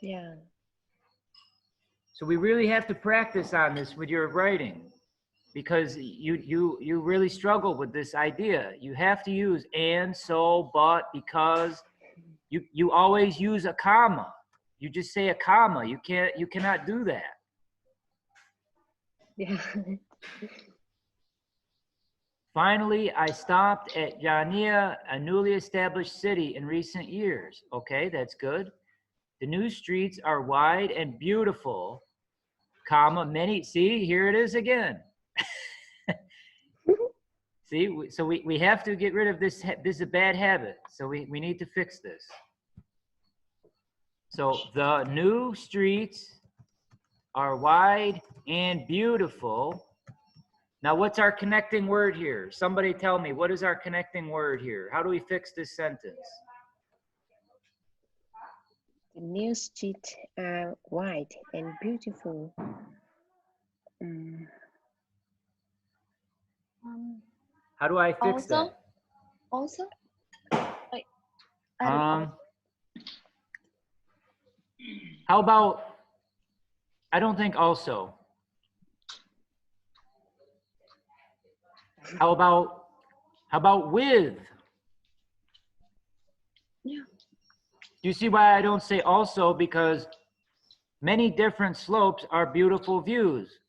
Yeah. So we really have to practice on this with your writing, because you really struggle with this idea. You have to use and, so, but, because. You always use a comma. You just say a comma. You cannot do that. Yeah. Finally, I stopped at Yania, a newly established city in recent years. Okay, that's good. The new streets are wide and beautiful, comma, many, see, here it is again. See, so we have to get rid of this. This is a bad habit. So we need to fix this. So the new streets are wide and beautiful. Now, what's our connecting word here? Somebody tell me, what is our connecting word here? How do we fix this sentence? The new streets are wide and beautiful. How do I fix that? Also? Wait, how about, I don't think also. How about with? Yeah. Do you see why I don't say also? Because many different slopes are beautiful views.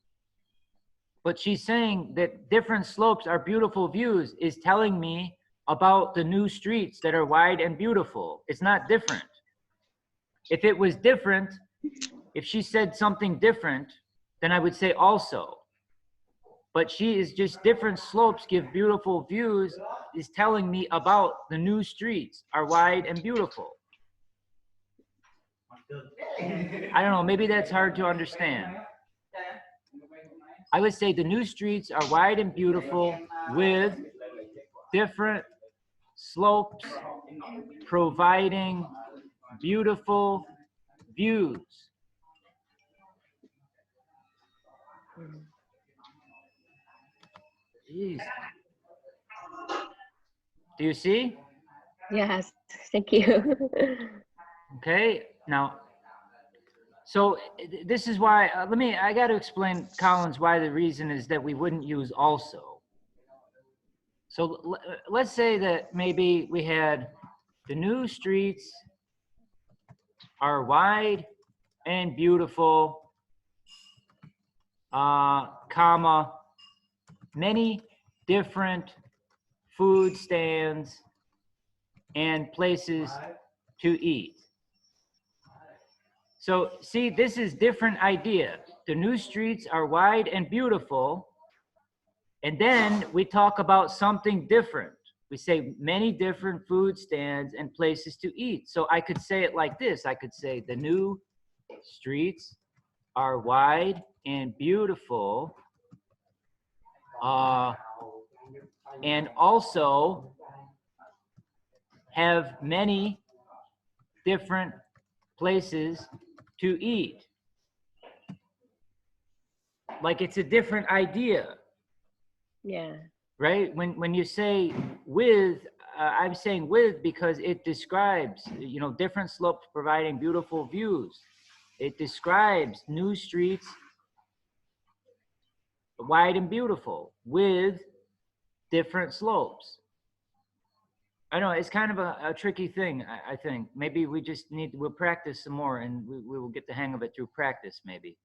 But she's saying that different slopes are beautiful views is telling me about the new streets that are wide and beautiful. It's not different. If it was different, if she said something different, then I would say also. But she is just different slopes give beautiful views is telling me about the new streets are wide and beautiful. I don't know, maybe that's hard to understand. I would say the new streets are wide and beautiful with different slopes providing beautiful views. Jeez. Do you see? Yes, thank you. Okay, now, so this is why, I got to explain, Collins, why the reason is that we wouldn't use also. So let's say that maybe we had the new streets are wide and beautiful, comma, many different food stands and places to eat. So see, this is different idea. The new streets are wide and beautiful. And then we talk about something different. We say many different food stands and places to eat. So I could say it like this. I could say the new streets are wide and beautiful. And also have many different places to eat. Like it's a different idea. Yeah. Right? When you say with, I'm saying with because it describes, you know, different slopes providing beautiful views. It describes new streets, wide and beautiful, with different slopes. I know it's kind of a tricky thing, I think. Maybe we just we'll practice some more and we will get the hang of it through practice, maybe.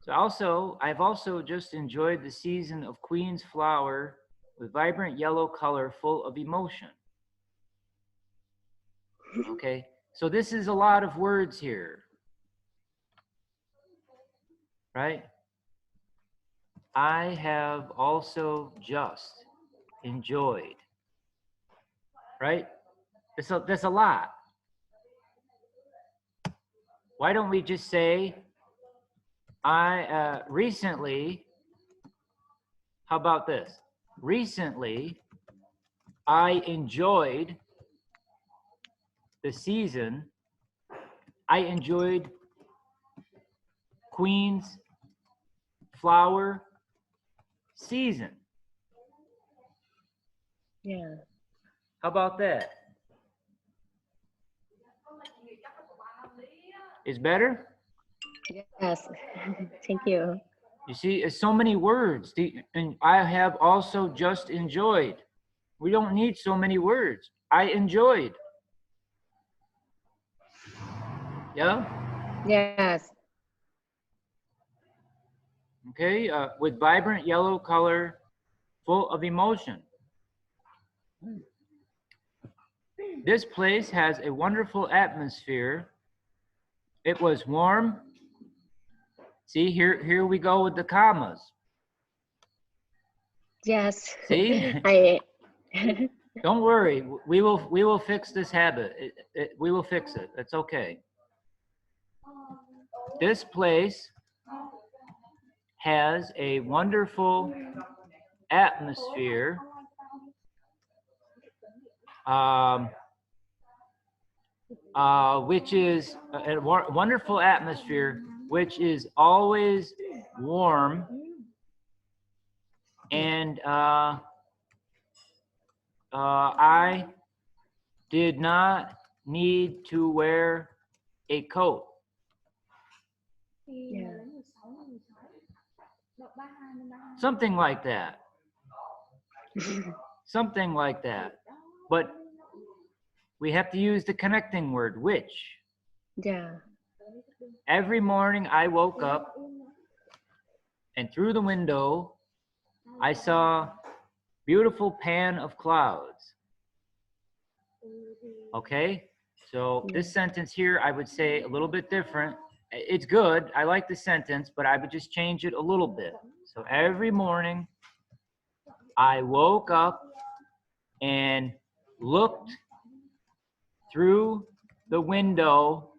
So I've also just enjoyed the season of Queen's flower with vibrant yellow color full of emotion. Okay, so this is a lot of words here, right? I have also just enjoyed, right? There's a lot. Why don't we just say, I recently, how about this? Recently, I enjoyed the season. I enjoyed Queen's flower season. Yeah. How about that? Is better? Yes. Thank you. You see, it's so many words. And I have also just enjoyed. We don't need so many words. I enjoyed. Yeah? Yes. Okay, with vibrant yellow color, full of emotion. This place has a wonderful atmosphere. It was warm. See, here we go with the commas. Yes. See? Don't worry, we will fix this habit. We will fix it. It's okay. This place has a wonderful atmosphere. Which is a wonderful atmosphere, which is always warm. And I did not need to wear a coat. Yeah. Something like that. Something like that. But we have to use the connecting word, which. Yeah. Every morning I woke up and through the window I saw beautiful pan of clouds. Okay, so this sentence here I would say a little bit different. It's good, I like the sentence, but I would just change it a little bit. So every morning I woke up and looked through the window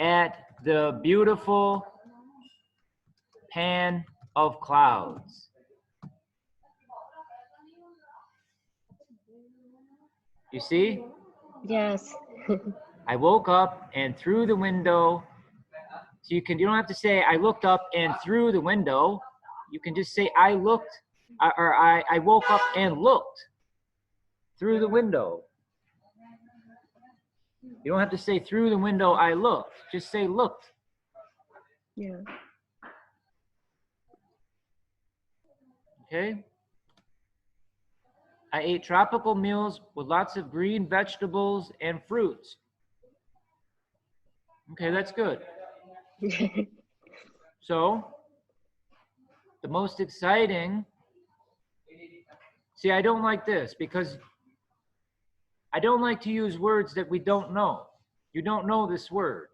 at the beautiful pan of clouds. You see? Yes. I woke up and through the window. So you don't have to say I looked up and through the window. You can just say I looked, or I woke up and looked through the window. You don't have to say through the window I looked. Just say looked. Yeah. Okay. I ate tropical meals with lots of green vegetables and fruits. Okay, that's good. So The most exciting. See, I don't like this because I don't like to use words that we don't know. You don't know this word.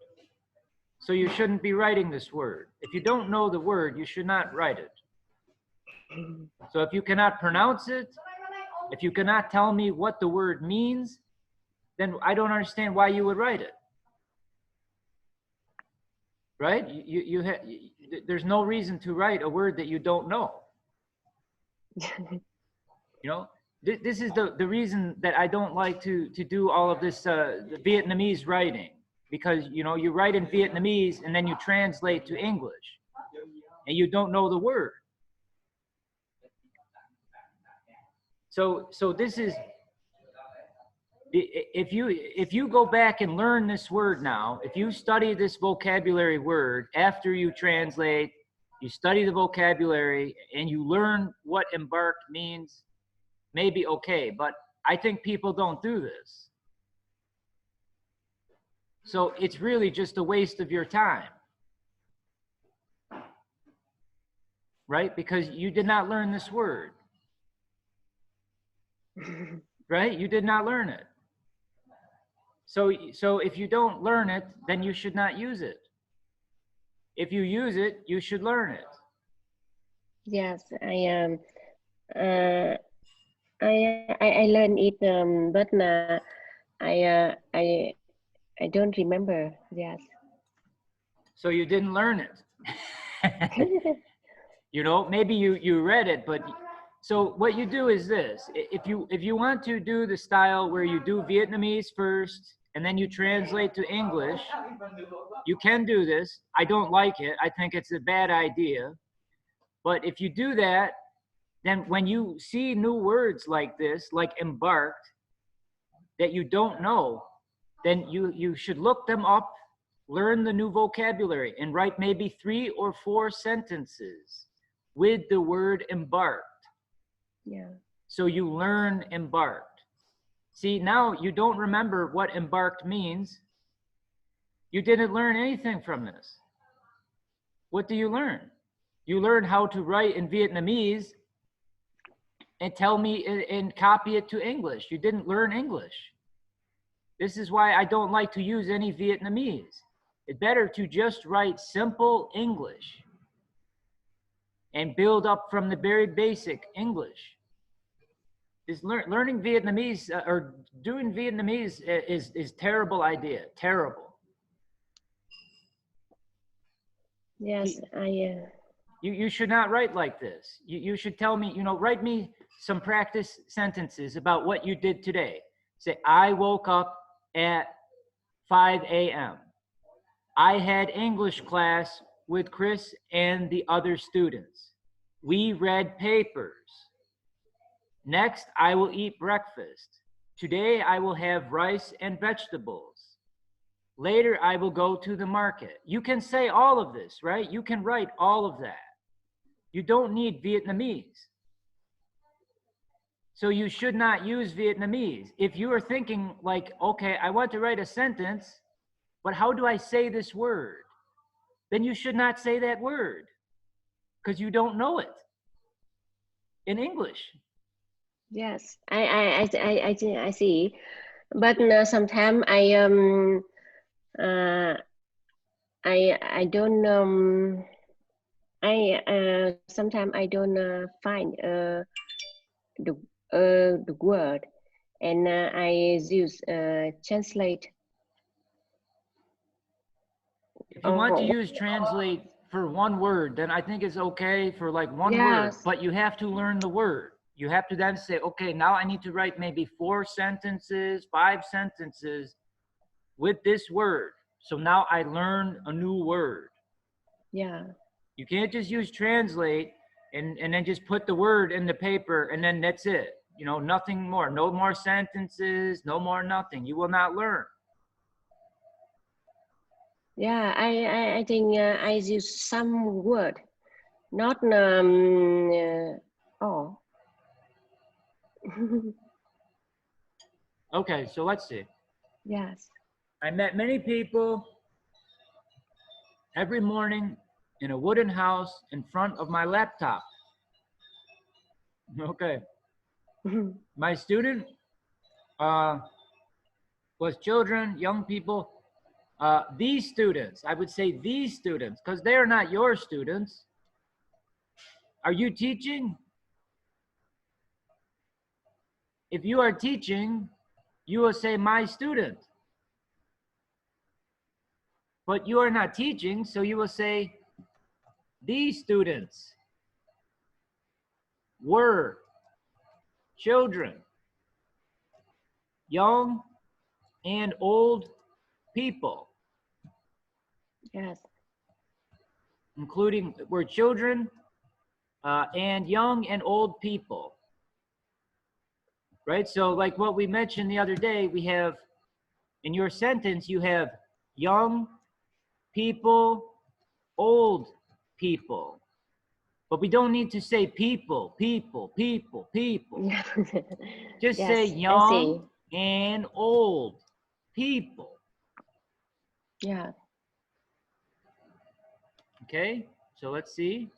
So you shouldn't be writing this word. If you don't know the word, you should not write it. So if you cannot pronounce it, if you cannot tell me what the word means, then I don't understand why you would write it. Right? There's no reason to write a word that you don't know. You know, this is the reason that I don't like to do all of this the Vietnamese writing, because you know, you write in Vietnamese and then you translate to English and you don't know the word. So this is, if you go back and learn this word now, if you study this vocabulary word after you translate, you study the vocabulary and you learn what embarked means, maybe okay, but I think people don't do this. So it's really just a waste of your time. Right? Because you did not learn this word. Right? You did not learn it. So if you don't learn it, then you should not use it. If you use it, you should learn it. Yes, I learned it, but I don't remember. Yes. So you didn't learn it. You know, maybe you read it, but so what you do is this: if you want to do the style where you do Vietnamese first and then you translate to English, you can do this. I don't like it. I think it's a bad idea. But if you do that, then when you see new words like this, like embarked, that you don't know, then you should look them up, learn the new vocabulary, and write maybe 3 or 4 sentences with the word embarked. Yeah. So you learn embarked. See, now you don't remember what embarked means. You didn't learn anything from this. What do you learn? You learn how to write in Vietnamese and tell me and copy it to English. You didn't learn English. This is why I don't like to use any Vietnamese. It's better to just write simple English and build up from the very basic English. Learning Vietnamese or doing Vietnamese is terrible idea, terrible. Yes, You should not write like this. You should tell me, you know, write me some practice sentences about what you did today. Say, I woke up at 5 a.m. I had English class with Chris and the other students. We read papers. Next, I will eat breakfast. Today, I will have rice and vegetables. Later, I will go to the market. You can say all of this, right? You can write all of that. You don't need Vietnamese. So you should not use Vietnamese. If you are thinking like, okay, I want to write a sentence, but how do I say this word? Then you should not say that word because you don't know it in English. Yes, I see. But sometimes I don't sometimes I don't find the word, and I use translate. If you want to use translate for one word, then I think it's okay for like one word, but you have to learn the word. You have to then say, okay, now I need to write maybe 4 sentences, 5 sentences with this word. So now I learned a new word. Yeah. You can't just use translate and then just put the word in the paper and then that's it. You know, nothing more, no more sentences, no more nothing. You will not learn. Yeah, I think I use some word, not oh. Okay, so let's see. Yes. I met many people every morning in a wooden house in front of my laptop. Okay. My student was children, young people. These students, I would say these students, because they are not your students. Are you teaching? If you are teaching, you will say my student. But you are not teaching, so you will say these students were children, young and old people. Yes. Including were children and young and old people. Right? So like what we mentioned the other day, we have in your sentence, you have young people, old people. But we don't need to say people. Just Yes, say I young see. and old people. Yeah. Okay, so let's see.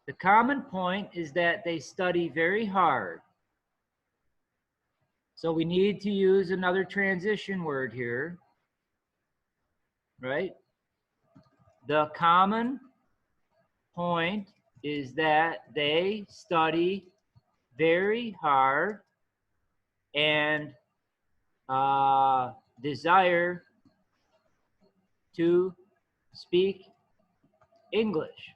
The common point is that they study very hard. So we need to use another transition word here, right? The common point is that they study very hard and desire to speak English.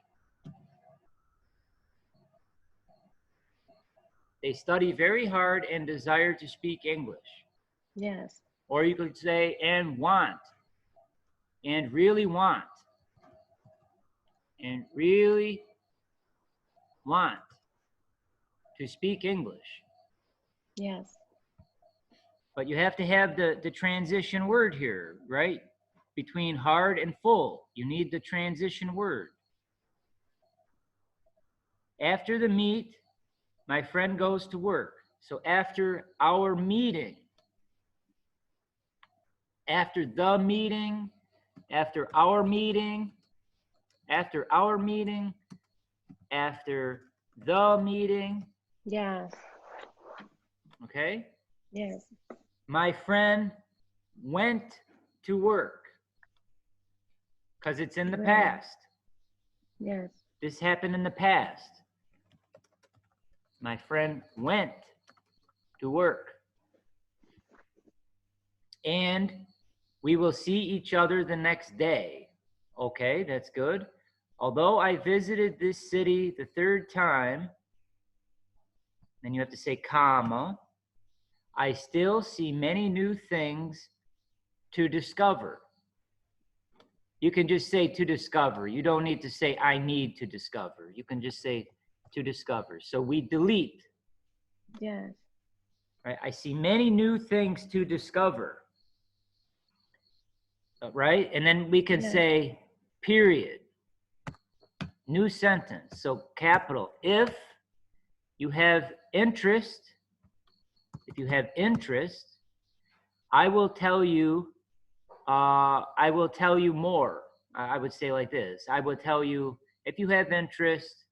They study very hard and desire to speak English. Yes. Or you could say, and want, and really want, and really want to speak English. Yes. But you have to have the transition word here, right? Between hard and full, you need the transition word. After the meet, my friend goes to work. So after our meeting, after the meeting, after our meeting, after our meeting, after the meeting. Yes. Okay? Yes. My friend went to work because it's in the past. Yes. This happened in the past. My friend went to work. And we will see each other the next day. Okay, that's good. Although I visited this city the third time, then you have to say comma, I still see many new things to discover. You can just say to discover. You don't need to say I need to discover. You can just say to discover. So we delete. Yes. Right? I see many new things to discover. Right? And then we can say period. New sentence. So capital. If you have interest, I will tell you more. I would say like this. I will tell you, if you have interest,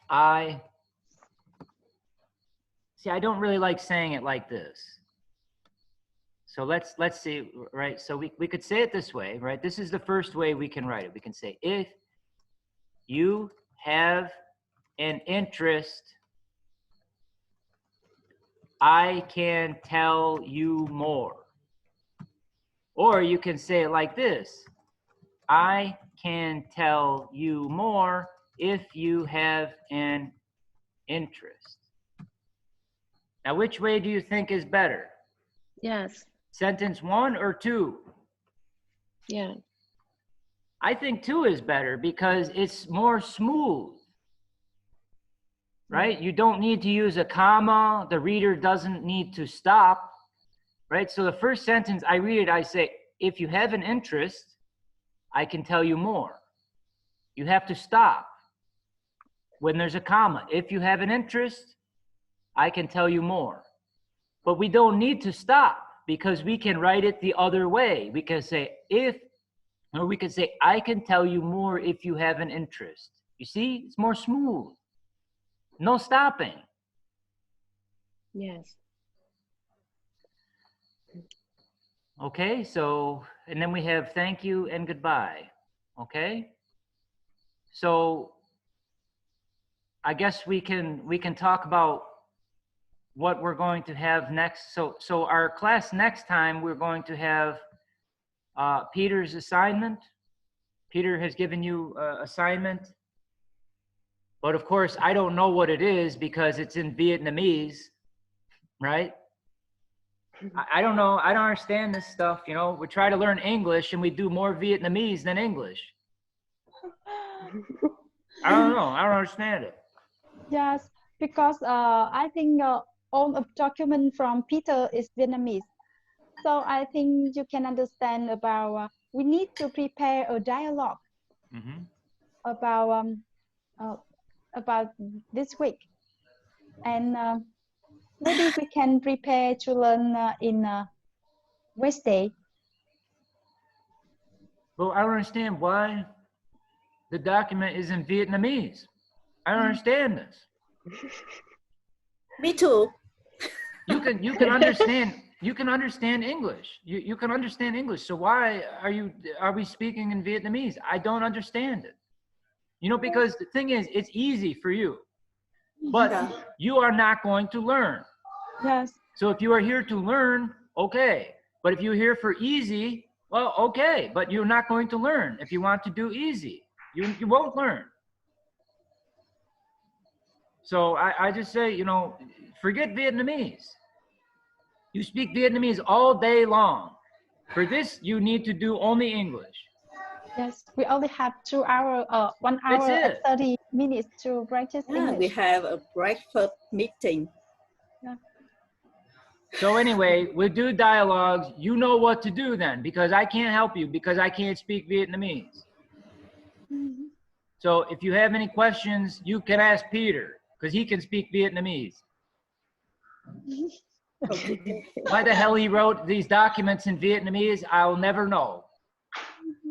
I don't really like saying it like this. So let's see, right? So we could say it this way, right? This is the first way we can write it. We can say, if you have an interest, I can tell you more. Or you can say it like this. I can tell you more if you have an interest. Now, which way do you think is better? Yes. Sentence 1 or 2? Yeah. I think 2 is better because it's more smooth. Right? You don't need to use a comma. The reader doesn't need to stop. Right? So the first sentence, I read it, I say, if you have an interest, I can tell you more. You have to stop when there's a comma. If you have an interest, I can tell you more. But we don't need to stop because we can write it the other way. We can say, if Or we could say, I can tell you more if you have an interest. You see, it's more smooth. No stopping. Yes. Okay, so, and then we have thank you and goodbye. Okay? So I guess we can talk about what we're going to have next. So our class next time, we're going to have Peter's assignment. Peter has given you assignment. But of course, I don't know what it is because it's in Vietnamese, right? I don't know. I don't understand this stuff. You know, we try to learn English and we do more Vietnamese than English. I don't know. I don't understand it. Yes, because I think all of document from Peter is Vietnamese. So I think you can understand about, we need to prepare a dialogue about this week. And maybe we can prepare to learn in Wednesday. Well, I don't understand why the document is in Vietnamese. I don't understand this. Me too. You can understand English. You can understand English. So why are we speaking in Vietnamese? I don't understand it. You know, because the thing is, it's easy for you, but you are not going to learn. Yes. So if you are here to learn, okay. But if you're here for easy, well, okay. But you're not going to learn. If you want to do easy, you won't learn. So I just say, you know, forget Vietnamese. You speak Vietnamese all day long. For this, you need to do only English. Yes, we only have 2 hours, 1 hour and 30 minutes to practice English. We have a breakfast meeting. Yeah. So anyway, we'll do dialogues. You know what to do then, because I can't help you because I can't speak Vietnamese. So if you have any questions, you can ask Peter because he can speak Vietnamese. Okay. Why the hell he wrote these documents in Vietnamese, I'll never know.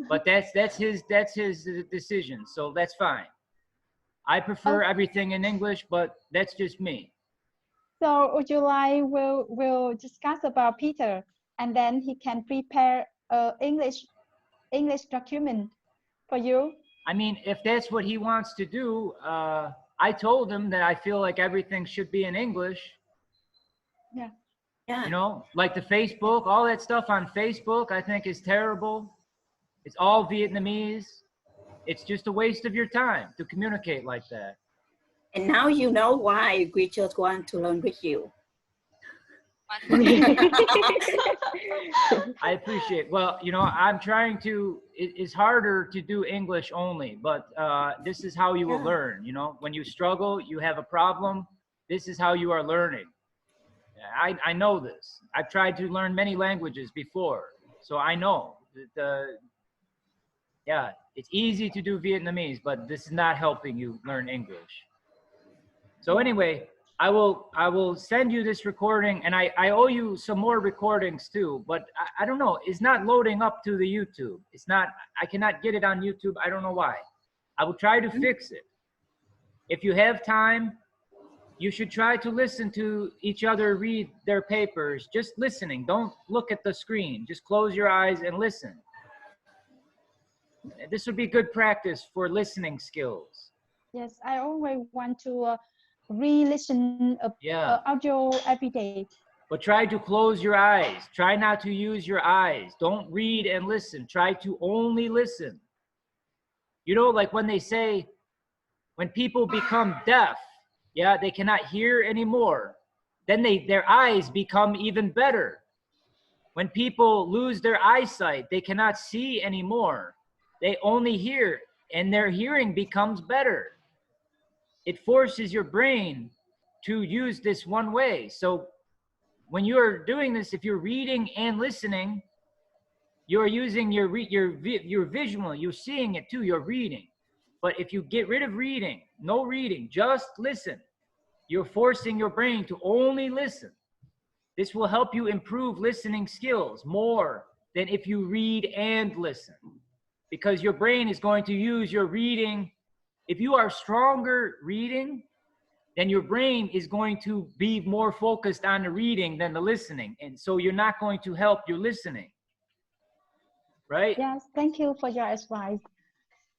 But that's his decision, so that's fine. I prefer everything in English, but that's just me. So July will discuss about Peter, and then he can prepare English document for you. I mean, if that's what he wants to do, I told him that I feel like everything should be in English. Yeah. Yeah. You know, like the Facebook, all that stuff on Facebook, I think is terrible. It's all Vietnamese. It's just a waste of your time to communicate like that. And now you know why we just want to learn with you. I appreciate. Well, you know, I'm trying to. It's harder to do English only, but this is how you will learn. You know, when you struggle, you have a problem. This is how you are learning. I know this. I've tried to learn many languages before, so I know that. Yeah, it's easy to do Vietnamese, but this is not helping you learn English. So anyway, I will send you this recording, and I owe you some more recordings too, but I don't know, it's not loading up to the YouTube. It's not, I cannot get it on YouTube. I don't know why. I will try to fix it. If you have time, you should try to listen to each other read their papers, just listening. Don't look at the screen, just close your eyes and listen. This would be good practice for listening skills. Yes, I always want to re-listen audio every day. But try to close your eyes. Try not to use your eyes. Don't read and listen. Try to only listen. You know, like when they say, when people become deaf, yeah, they cannot hear anymore. Then their eyes become even better. When people lose their eyesight, they cannot see anymore. They only hear, and their hearing becomes better. It forces your brain to use this one way. So when you're doing this, if you're reading and listening, you're using your visual, you're seeing it too, you're reading. But if you get rid of reading, no reading, just listen, you're forcing your brain to only listen. This will help you improve listening skills more than if you read and listen. because your brain is going to use your reading. If you are stronger reading, then your brain is going to be more focused on the reading than the listening. And so you're not going to help your listening. Right? Yes, thank you for your advice.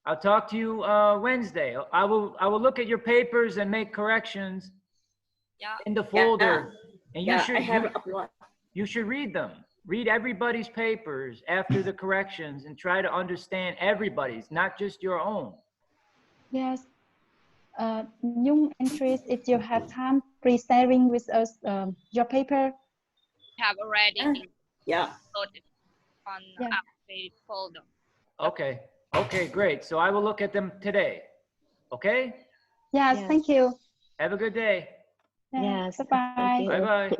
I'll talk to you Wednesday. I will look at your papers and make corrections in the folder. And you should read them. Read everybody's papers after the corrections and try to understand everybody's, not just your own. Yes. Nhung and Tris, if you have time, please sharing with us your paper. Have already loaded on the folder. Okay. Okay, great. So I will look at them today. Okay? Yes, thank you. Have a good day. Yes. Bye-bye. Bye-bye.